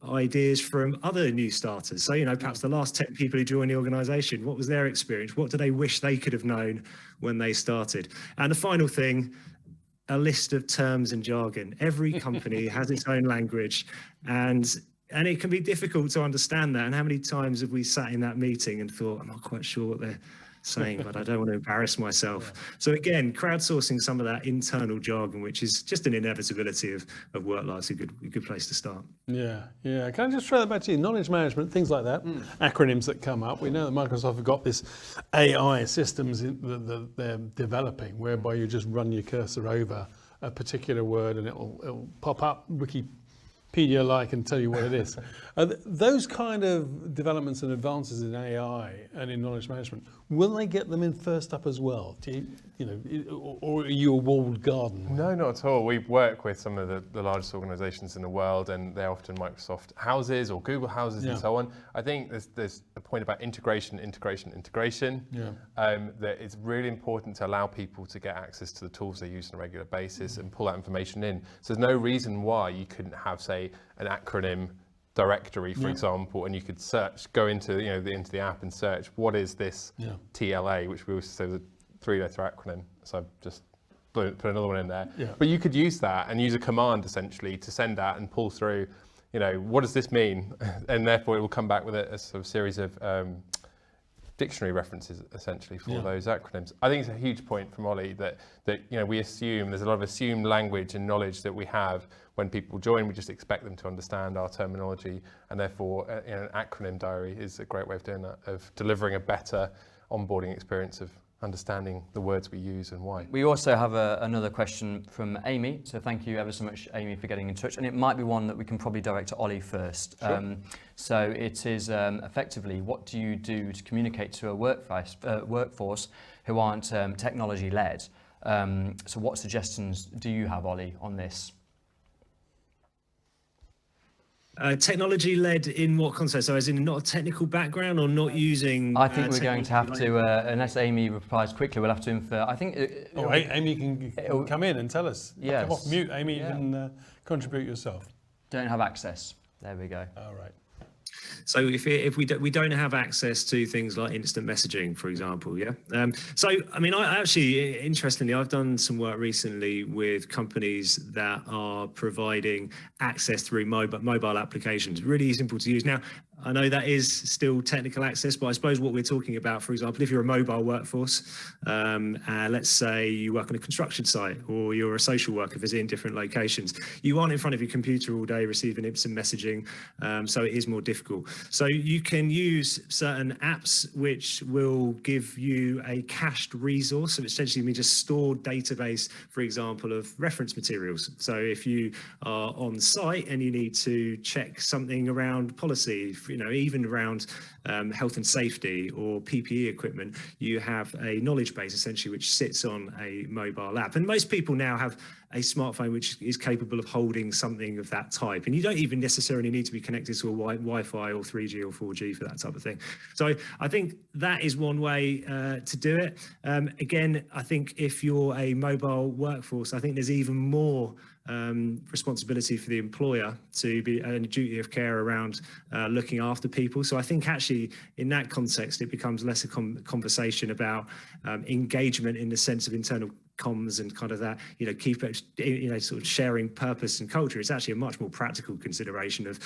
ideas from other new starters. So, perhaps the last 10 people who joined the organisation, what was their experience? What do they wish they could have known when they started? And the final thing, a list of terms and jargon. Every company has its own language, and it can be difficult to understand that. And how many times have we sat in that meeting and thought, I'm not quite sure what they're saying, but I don't want to embarrass myself. So again, crowdsourcing some of that internal jargon, which is just an inevitability of work life, is a good place to start. Yeah. Can I just throw that back to you? Knowledge management, things like that, acronyms that come up. We know that Microsoft have got this AI systems that they're developing, whereby you just run your cursor over a particular word and it'll pop up Wikipedia-like and tell you what it is. Those kind of developments and advances in AI and in knowledge management, will they get them in Firstup as well? Or are you a walled garden? No, not at all. We work with some of the largest organisations in the world, and they're often Microsoft houses or Google houses and so on. I think there's a point about integration. Yeah. That it's really important to allow people to get access to the tools they use on a regular basis and pull that information in. So there's no reason why you couldn't have, say, an acronym directory, for example, and you could go into the app and search what is this TLA, which we also say is a 3-letter acronym. So I've just put another one in there. Yeah. But you could use that and use a command essentially to send out and pull through, what does this mean? And therefore it will come back with a sort of series of dictionary references essentially for those acronyms. I think it's a huge point from Ollie that we assume there's a lot of assumed language and knowledge that we have when people join. We just expect them to understand our terminology, and therefore an acronym diary is a great way of doing that, of delivering a better onboarding experience of understanding the words we use and why. We also have another question from Amy, so thank you ever so much, Amy, for getting in touch, and it might be one that we can probably direct to Ollie first. Sure. So it is effectively, what do you do to communicate to a workforce who aren't technology led? So what suggestions do you have, Ollie, on this? Technology-led in what context? So as in not a technical background or not using... I think we're going to have to, unless Amy replies quickly, we'll have to infer. I think... Amy can come in and tell us. Yes. Come off mute, Amy, you can contribute yourself. Don't have access. There we go. All right. So if we don't have access to things like instant messaging, for example, yeah. So I mean, I actually, interestingly, I've done some work recently with companies that are providing access through mobile applications, really simple to use. Now, I know that is still technical access, but I suppose what we're talking about, for example, if you're a mobile workforce, let's say you work on a construction site or you're a social worker visiting different locations, you aren't in front of your computer all day receiving instant messaging, so it is more difficult. So you can use certain apps which will give you a cached resource, so essentially means a stored database, for example, of reference materials. So if you are on site and you need to check something around policy, even around health and safety or PPE equipment, you have a knowledge base essentially which sits on a mobile app. And most people now have a smartphone which is capable of holding something of that type. And you don't even necessarily need to be connected to a Wi-Fi or 3G or 4G for that type of thing. So I think that is one way to do it. Again, I think if you're a mobile workforce, I think there's even more responsibility for the employer to be a duty of care around looking after people. So I think actually in that context, it becomes less a conversation about engagement in the sense of internal comms and kind of that, keep it, sort of sharing purpose and culture. It's actually a much more practical consideration of,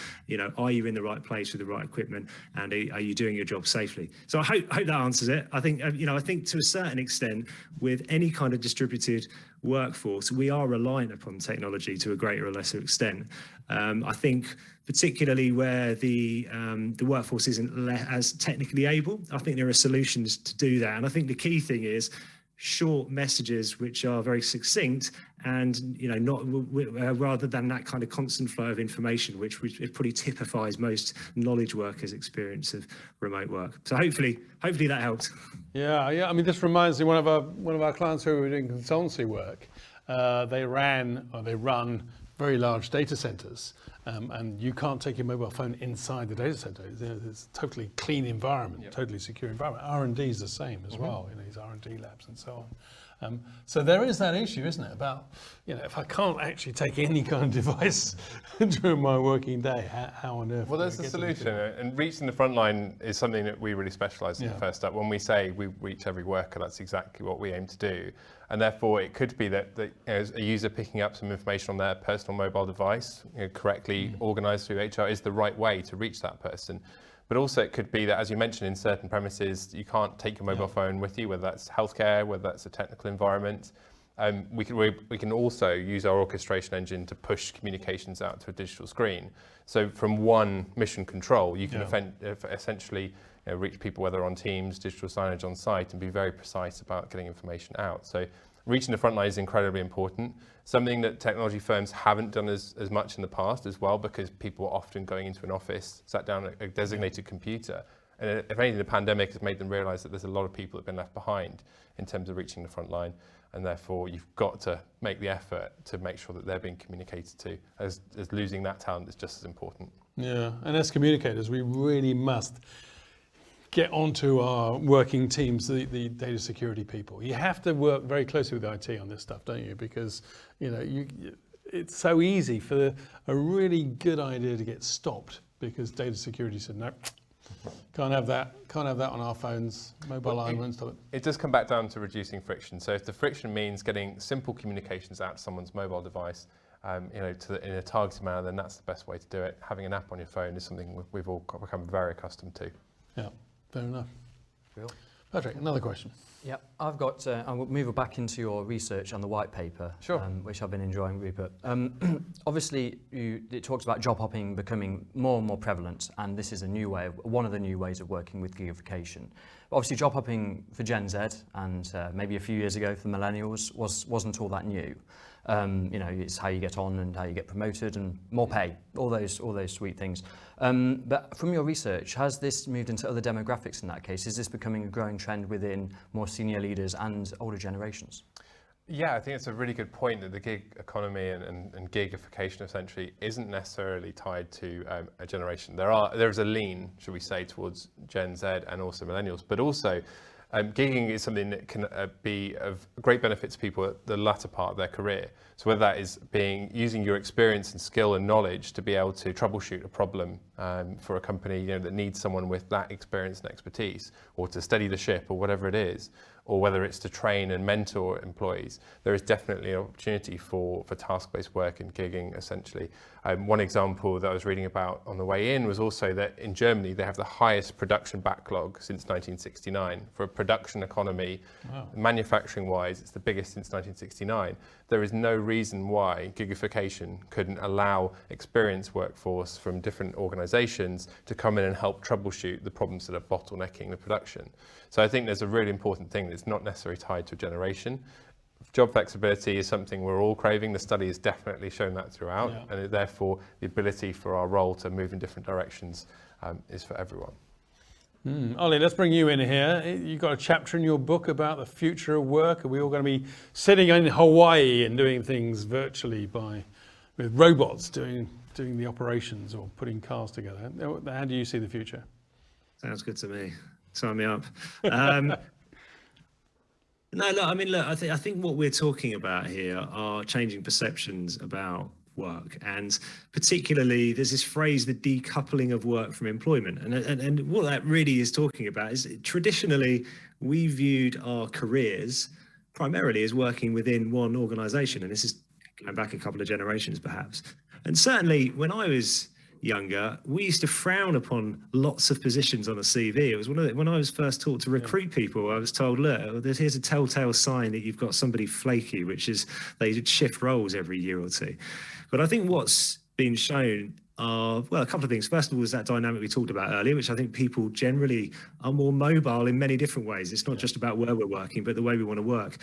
are you in the right place with the right equipment, and are you doing your job safely? So I hope that answers it. I think, I think to a certain extent, with any kind of distributed workforce, we are reliant upon technology to a greater or lesser extent. I think particularly where the workforce isn't as technically able, I think there are solutions to do that. And I think the key thing is short messages which are very succinct and not rather than that kind of constant flow of information which it probably typifies most knowledge workers' experience of remote work. So hopefully that helps. Yeah. I mean, this reminds me one of our clients who were doing consultancy work. They run very large data centers, and you can't take your mobile phone inside the data center. It's a totally clean environment, yep. Totally secure environment. R&D is the same as well, these R&D labs and so on. So there is that issue, isn't it, about, if I can't actually take any kind of device during my working day, how on earth? Well, there's a solution, and reaching the front line is something that we really specialise in at Firstup. When we say we reach every worker, that's exactly what we aim to do. And therefore, it could be that a user picking up some information on their personal mobile device, correctly organised through HR, is the right way to reach that person. But also it could be that, as you mentioned, in certain premises, you can't take your mobile phone with you, whether that's healthcare, whether that's a technical environment. We can also use our orchestration engine to push communications out to a digital screen. So from one mission control, you can essentially reach people, whether on Teams, digital signage on site, and be very precise about getting information out. So reaching the front line is incredibly important. Something that technology firms haven't done as much in the past as well, because people are often going into an office, sat down at a designated computer. And if anything, the pandemic has made them realise that there's a lot of people that have been left behind in terms of reaching the front line. And therefore, you've got to make the effort to make sure that they're being communicated to, as losing that talent is just as important. Yeah, and as communicators, we really must get onto our working teams, the data security people. You have to work very closely with IT on this stuff, don't you? Because it's so easy for a really good idea to get stopped because data security said no. Can't have that on our phones. Mobile line won't stop it. It does come back down to reducing friction. So if the friction means getting simple communications out to someone's mobile device, in a targeted manner, then that's the best way to do it. Having an app on your phone is something we've all become very accustomed to. Yeah, fair enough. Cool. Patrick, another question. Yeah, I've got, I'll move back into your research on the white paper, sure. Which I've been enjoying, Rupert. Obviously, it talks about job hopping becoming more and more prevalent, and this is one of the new ways of working with gigification. But obviously, job hopping for Gen Z and maybe a few years ago for the millennials wasn't all that new. It's how you get on and how you get promoted and more pay, all those sweet things. But from your research, has this moved into other demographics in that case? Is this becoming a growing trend within more senior leaders and older generations? Yeah, I think it's a really good point that the gig economy and gigification essentially isn't necessarily tied to a generation. There is a lean, should we say, towards Gen Z and also millennials, but also gigging is something that can be of great benefit to people at the latter part of their career. So whether that is using your experience and skill and knowledge to be able to troubleshoot a problem for a company that needs someone with that experience and expertise, or to steady the ship, or whatever it is, or whether it's to train and mentor employees, there is definitely an opportunity for task-based work and gigging, essentially. One example that I was reading about on the way in was also that in Germany, they have the highest production backlog since 1969. For a production economy, wow. Manufacturing-wise, it's the biggest since 1969. There is no reason why gigification couldn't allow experienced workforce from different organizations to come in and help troubleshoot the problems that are bottlenecking the production. So I think there's a really important thing that's not necessarily tied to a generation. Job flexibility is something we're all craving. The study has definitely shown that throughout, yeah. And therefore the ability for our role to move in different directions is for everyone. Ollie, let's bring you in here. You've got a chapter in your book about the future of work. Are we all going to be sitting in Hawaii and doing things virtually with robots doing the operations or putting cars together? How do you see the future? Sounds good to me. Sign me up. No, look, I think what we're talking about here are changing perceptions about work, and particularly there's this phrase, the decoupling of work from employment, and what that really is talking about is traditionally we viewed our careers primarily as working within one organization, and this is going back a couple of generations perhaps. And certainly when I was younger, we used to frown upon lots of positions on a CV. It was when I was first taught to recruit people, I was told, look, here's a telltale sign that you've got somebody flaky, which is they shift roles every year or two. But I think what's been shown are, well, a couple of things. First of all, is that dynamic we talked about earlier, which I think people generally are more mobile in many different ways. It's not just about where we're working, but the way we want to work.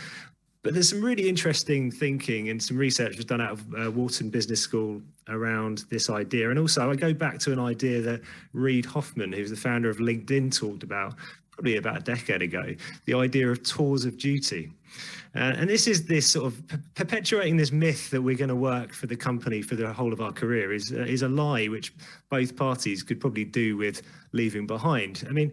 But there's some really interesting thinking and some research was done out of Wharton Business School around this idea. And also I go back to an idea that Reid Hoffman, who's the founder of LinkedIn, talked about probably about a decade ago, the idea of tours of duty. And this is this sort of perpetuating this myth that we're going to work for the company for the whole of our career is a lie, which both parties could probably do with leaving behind. I mean,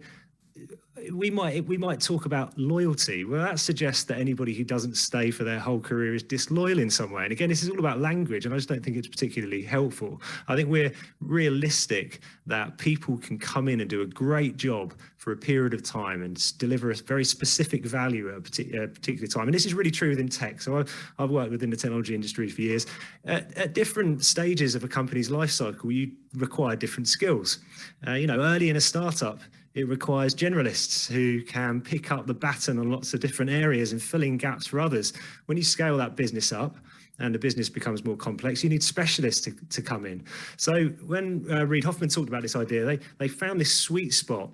we might talk about loyalty. Well, that suggests that anybody who doesn't stay for their whole career is disloyal in some way. And again, this is all about language, and I just don't think it's particularly helpful. I think we're realistic that people can come in and do a great job for a period of time and deliver a very specific value at a particular time. And this is really true within tech. So I've worked within the technology industry for years. At different stages of a company's life cycle, you require different skills. Early in a startup, it requires generalists who can pick up the baton on lots of different areas and fill in gaps for others. When you scale that business up and the business becomes more complex, you need specialists to come in. So when Reid Hoffman talked about this idea, they found this sweet spot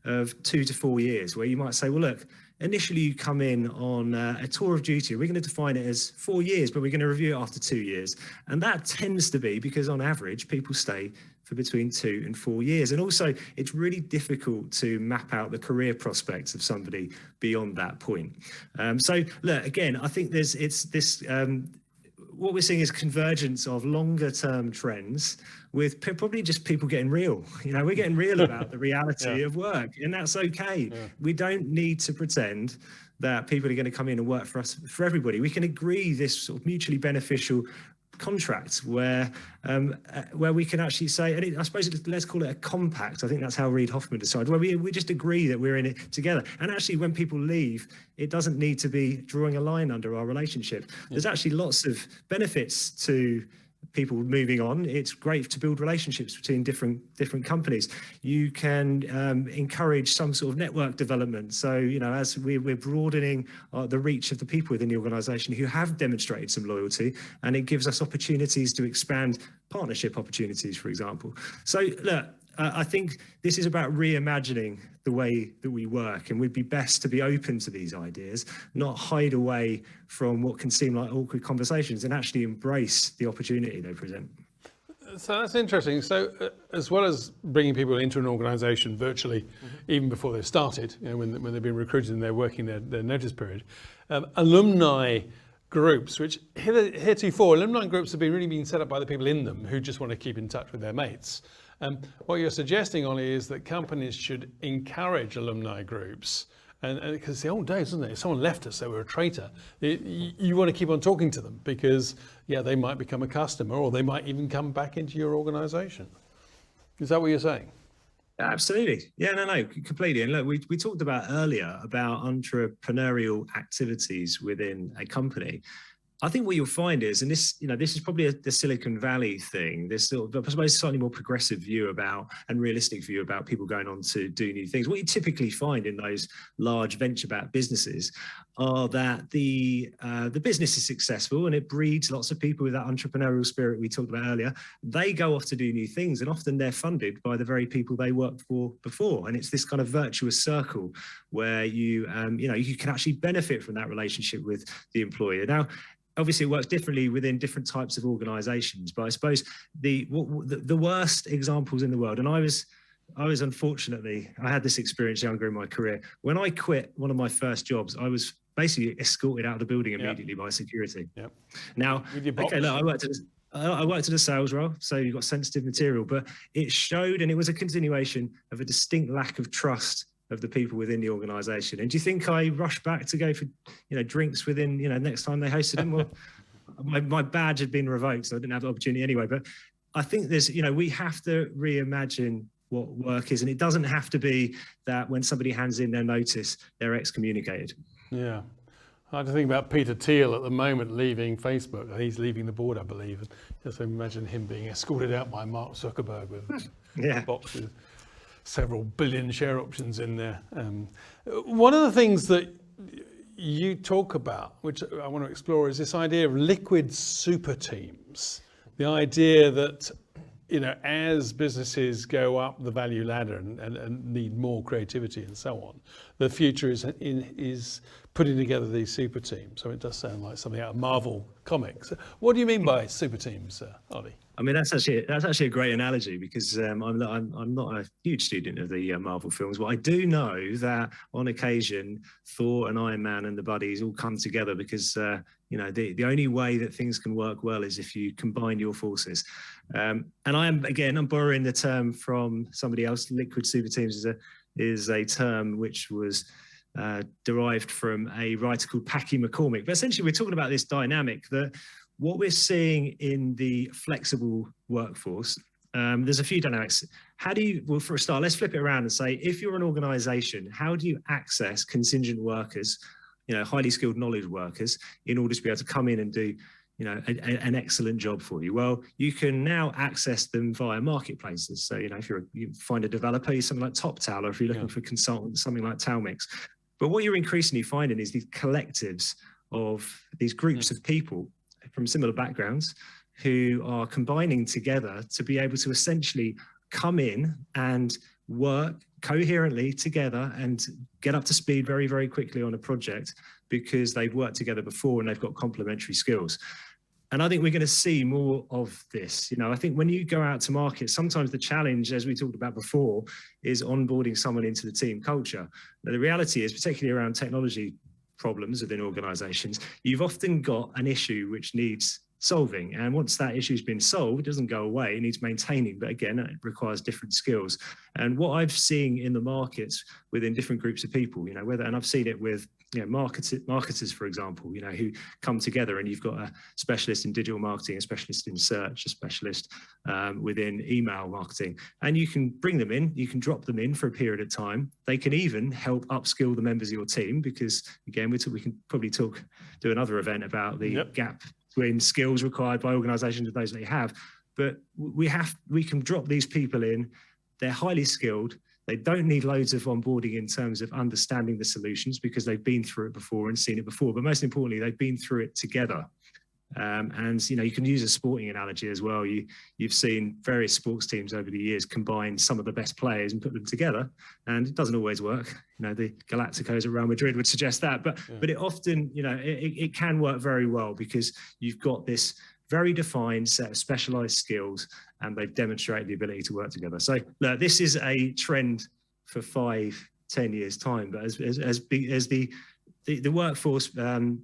of 2 to 4 years where you might say, well, look, initially you come in on a tour of duty. We're going to define it as 4 years, but we're going to review it after 2 years. And that tends to be because on average, people stay for between 2 and 4 years. And also it's really difficult to map out the career prospects of somebody beyond that point. So look, again, I think what we're seeing is convergence of longer term trends with probably just people getting real. We're getting real about the reality of work, and that's okay. Yeah. We don't need to pretend that people are going to come in and work for us, for everybody. We can agree this sort of mutually beneficial contracts where we can actually say, and I suppose let's call it a compact. I think that's how Reid Hoffman decided, where we just agree that we're in it together. And actually when people leave, it doesn't need to be drawing a line under our relationship. There's actually lots of benefits to people moving on. It's great to build relationships between different companies. You can encourage some sort of network development. So, as we're broadening the reach of the people within the organisation who have demonstrated some loyalty, and it gives us opportunities to expand partnership opportunities, for example. So, look, I think this is about reimagining the way that we work, and we'd be best to be open to these ideas, not hide away from what can seem like awkward conversations, and actually embrace the opportunity they present. So that's interesting. So as well as bringing people into an organisation virtually, even before they've started, when they've been recruited and they're working their notice period, alumni groups, which heretofore alumni groups have really been set up by the people in them who just want to keep in touch with their mates. What you're suggesting, Ollie, is that companies should encourage alumni groups, and because it's the old days, isn't it? If someone left us, they were a traitor. You want to keep on talking to them because, yeah, they might become a customer or they might even come back into your organisation. Is that what you're saying? Absolutely. Yeah, no, completely. And look, we talked about earlier about entrepreneurial activities within a company. I think what you'll find is, and this is probably the Silicon Valley thing, this sort of, I suppose, slightly more progressive view about and realistic view about people going on to do new things. What you typically find in those large venture-backed businesses are that the business is successful and it breeds lots of people with that entrepreneurial spirit we talked about earlier. They go off to do new things, and often they're funded by the very people they worked for before. And it's this kind of virtuous circle where you can actually benefit from that relationship with the employer. Now, obviously, it works differently within different types of organisations, but I suppose the worst examples in the world, and I was unfortunately, I had this experience younger in my career. When I quit one of my first jobs, I was basically escorted out of the building immediately by security. Yep. Now, okay, look, I worked at a sales role, so you've got sensitive material, but it showed, and it was a continuation of a distinct lack of trust of the people within the organisation. And do you think I rushed back to go for, drinks within, next time they hosted them? Well, my badge had been revoked, so I didn't have the opportunity anyway. But I think there's, we have to reimagine what work is, and it doesn't have to be that when somebody hands in their notice, they're excommunicated. Yeah. I had to think about Peter Thiel at the moment leaving Facebook. He's leaving the board, I believe. And just imagine him being escorted out by Mark Zuckerberg with a box with several billion share options in there. One of the things that you talk about, which I want to explore, is this idea of liquid super teams. The idea that, as businesses go up the value ladder and need more creativity and so on, the future is putting together these super teams. So it does sound like something out of Marvel comics. What do you mean by super teams, Ollie? I mean, that's actually a great analogy, because I'm not a huge student of the Marvel films, but I do know that on occasion Thor and Iron Man and the buddies all come together because the only way that things can work well is if you combine your forces. And I'm borrowing the term from somebody else. Liquid super teams is a term which was derived from a writer called Packy McCormick. But essentially, we're talking about this dynamic that what we're seeing in the flexible workforce, there's a few dynamics. Well, for a start, let's flip it around and say, if you're an organization, how do you access contingent workers, highly skilled knowledge workers, in order to be able to come in and do, an excellent job for you? Well, you can now access them via marketplaces. So, if you find a developer, you're something like TopTal, or if you're looking for consultants, something like Talmix. But what you're increasingly finding is these collectives of these groups of people from similar backgrounds who are combining together to be able to essentially come in and work coherently together and get up to speed very, very quickly on a project because they've worked together before and they've got complementary skills. And I think we're going to see more of this. I think when you go out to market, sometimes the challenge, as we talked about before, is onboarding someone into the team culture. Now, the reality is, particularly around technology problems within organizations, you've often got an issue which needs solving. And once that issue's been solved, it doesn't go away, it needs maintaining. But again, it requires different skills. And what I've seen in the markets within different groups of people, and I've seen it with marketers, for example, who come together, and you've got a specialist in digital marketing, a specialist in search, a specialist within email marketing, and you can bring them in, you can drop them in for a period of time. They can even help upskill the members of your team, because again, we can probably do another event about the gap between skills required by organizations and those that they have. But we can drop these people in. They're highly skilled. They don't need loads of onboarding in terms of understanding the solutions, because they've been through it before and seen it before. But most importantly, they've been through it together. And you can use a sporting analogy as well. You've seen various sports teams over the years combine some of the best players and put them together, and it doesn't always work. The Galacticos at Real Madrid would suggest that, but it often, it can work very well, because you've got this very defined set of specialized skills, and they've demonstrated the ability to work together. So look, this is a trend for 5-10 years time, but as the the workforce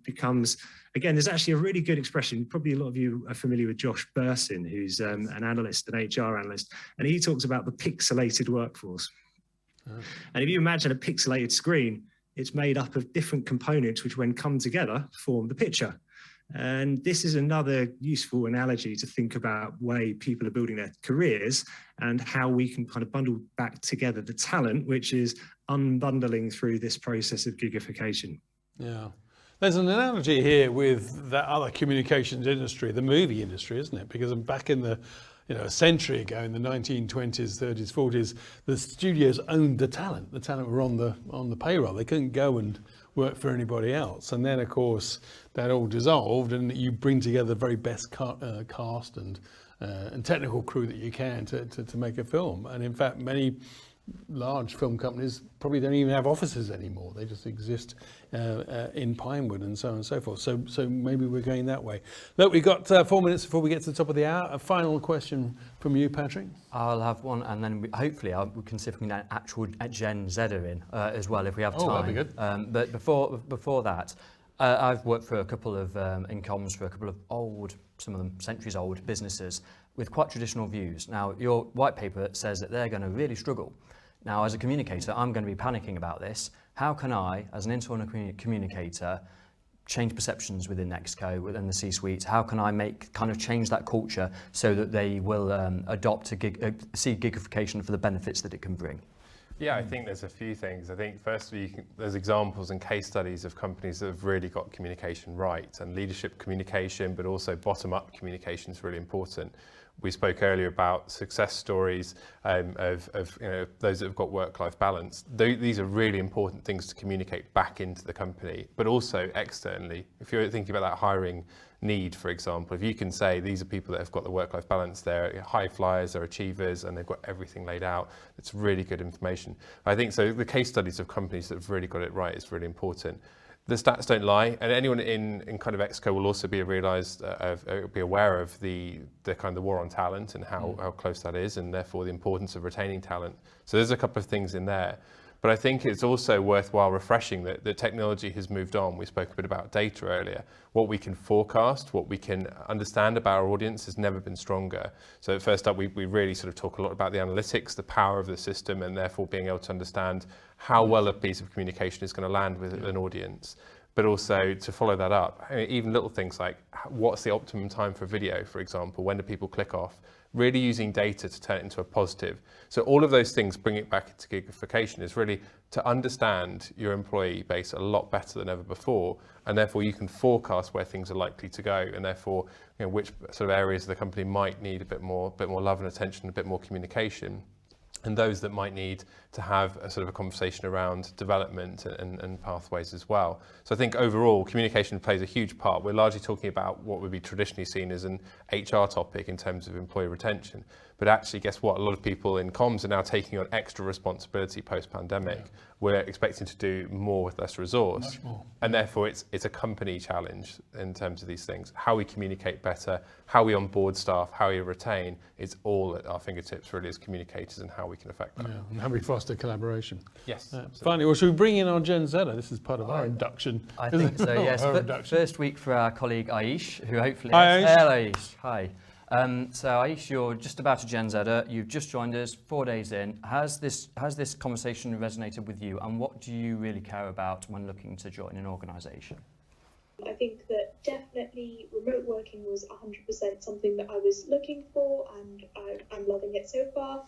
becomes, again, there's actually a really good expression. Probably a lot of you are familiar with Josh Bursin, who's an analyst, an HR analyst, and he talks about the pixelated workforce. And if you imagine a pixelated screen, it's made up of different components which, when come together, form the picture. And this is another useful analogy to think about way people are building their careers and how we can kind of bundle back together the talent, which is unbundling through this process of gigification. Yeah. There's an analogy here with that other communications industry, the movie industry, isn't it? Because back in the, a century ago, in the 1920s, 30s, 40s, the studios owned the talent. The talent were on the payroll. They couldn't go and work for anybody else. And then, of course, that all dissolved, and you bring together the very best cast and technical crew that you can to make a film. And in fact, many large film companies probably don't even have offices anymore. They just exist in Pinewood and so on and so forth. So maybe we're going that way. Look, we've got 4 minutes before we get to the top of the hour. A final question from you, Patrick. I'll have one, and then hopefully we can see if we can get an actual Gen Zer in as well if we have time. Oh, that'd be good. But before that, I've worked for a couple of in comms for a couple of some of them centuries old businesses with quite traditional views. Now, your white paper says that they're going to really struggle. Now, as a communicator, I'm going to be panicking about this. How can I, as an internal communicator, change perceptions within Nexco, within the C-suite? How can I change that culture so that they will adopt see gigification for the benefits that it can bring? Yeah, I think there's a few things. I think firstly, there's examples and case studies of companies that have really got communication right, and leadership communication, but also bottom-up communication is really important. We spoke earlier about success stories of those that have got work-life balance. These are really important things to communicate back into the company, but also externally. If you're thinking about that hiring need, for example, if you can say these are people that have got the work-life balance, they're high flyers, they're achievers, and they've got everything laid out, it's really good information. I think so. The case studies of companies that have really got it right is really important. The stats don't lie, and anyone in kind of Exco will also be be aware of the kind of the war on talent and how close that is, and therefore the importance of retaining talent. So there's a couple of things in there. But I think it's also worthwhile refreshing that the technology has moved on. We spoke a bit about data earlier. What we can forecast, what we can understand about our audience has never been stronger. So at Firstup, we really sort of talk a lot about the analytics, the power of the system, and therefore being able to understand how well a piece of communication is going to land with an audience. But also to follow that up, even little things like what's the optimum time for video, for example, when do people click off? Really using data to turn it into a positive. So all of those things bring it back into gigification is really to understand your employee base a lot better than ever before, and therefore you can forecast where things are likely to go, and therefore which sort of areas of the company might need a bit more love and attention, a bit more communication, and those that might need to have a sort of a conversation around development and pathways as well. So I think overall communication plays a huge part. We're largely talking about what would be traditionally seen as an HR topic in terms of employee retention. But actually, guess what? A lot of people in comms are now taking on extra responsibility post-pandemic. Yeah. We're expecting to do more with less resource. Much more. And therefore, it's a company challenge in terms of these things. How we communicate better, how we onboard staff, how we retain, it's all at our fingertips really as communicators and how we can affect that. Yeah, and how we foster collaboration. Yes. Finally, well, should we bring in our Gen Zer? This is part of our induction. I think so, yes. First week for our colleague Aish, who hopefully... Hi, Aish. Hello, Aish. Hi. So Aish, you're just about a Gen Zer. You've just joined us 4 days in. Has this conversation resonated with you, and what do you really care about when looking to join an organisation? I think that definitely remote working was 100% something that I was looking for, and I'm loving it so far.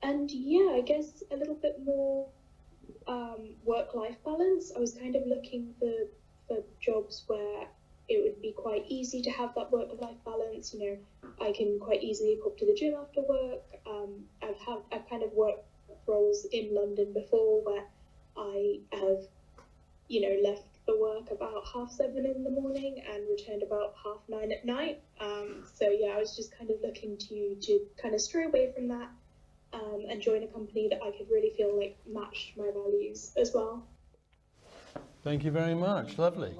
And yeah, I guess a little bit more work-life balance. I was kind of looking for jobs where it would be quite easy to have that work-life balance. I can quite easily pop to the gym after work. I've kind of worked roles in London before where I have, left for work about 7:30 in the morning and returned about 9:30 at night. So yeah, I was just kind of looking to kind of stray away from that and join a company that I could really feel like matched my values as well. Thank you very much. Lovely.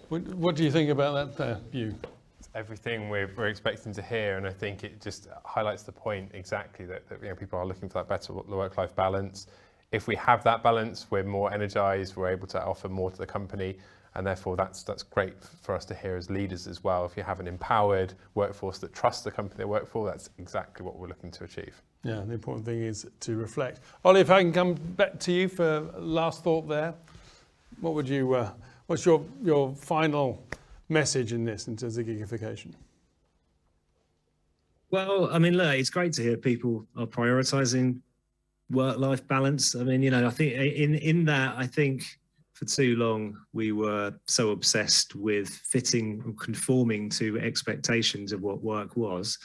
What do you think about that view? It's everything we're expecting to hear, and I think it just highlights the point exactly that people are looking for that better work-life balance. If we have that balance, we're more energized, we're able to offer more to the company, and therefore that's great for us to hear as leaders as well. If you have an empowered workforce that trusts the company they work for, that's exactly what we're looking to achieve. Yeah, the important thing is to reflect. Ollie, if I can come back to you for last thought there, what would you, what's your final message in this in terms of gigification? Well, I mean, look, it's great to hear people are prioritising work-life balance. I mean, I think in that, I think for too long we were so obsessed with fitting and conforming to expectations of what work was.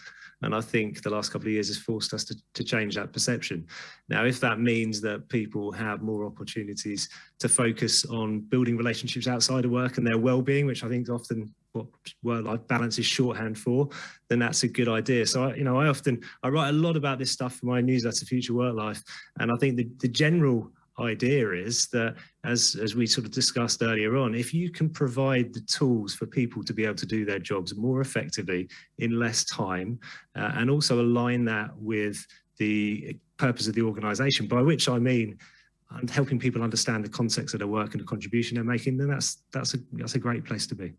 And I think the last couple of years has forced us to change that perception. Now, if that means that people have more opportunities to focus on building relationships outside of work and their well-being, which I think is often what work-life balance is shorthand for, then that's a good idea. So, I write a lot about this stuff for my newsletter, Future Work Life. And I think the general idea is that, as we sort of discussed earlier on, if you can provide the tools for people to be able to do their jobs more effectively in less time, and also align that with the purpose of the organisation, by which I mean helping people understand the context of their work and the contribution they're making, then that's a great place to be.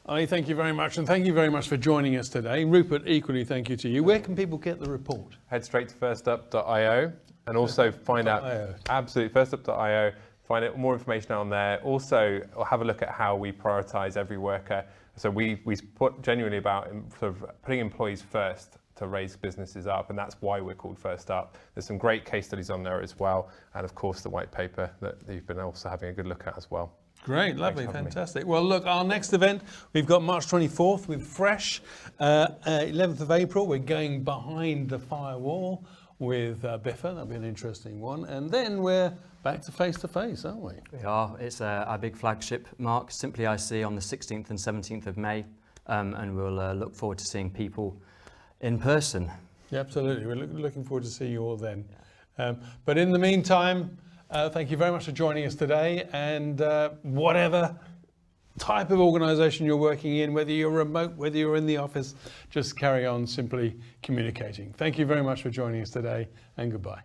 Ollie, thank you very much, and thank you very much for joining us today. Rupert, equally thank you to you. Where can people get the report? Head straight to firstup.io and also find out, absolutely, firstup.io, find out more information on there. Also, have a look at how we prioritise every worker. So we put genuinely about sort of putting employees first to raise businesses up, and that's why we're called Firstup. There's some great case studies on there as well, and of course the white paper that you've been also having a good look at as well. Great, lovely, fantastic. Well, look, our next event, we've got March 24th with Fresh. 11th of April, we're going behind the firewall with Biffa. That'll be an interesting one. And then we're back to face, aren't we? We are. It's our big flagship, Mark, Simply IC, on the 16th and 17th of May. And we'll look forward to seeing people in person. Yeah, absolutely. We're looking forward to seeing you all then. But in the meantime, thank you very much for joining us today, and whatever type of organisation you're working in, whether you're remote, whether you're in the office, just carry on simply communicating. Thank you very much for joining us today, and goodbye.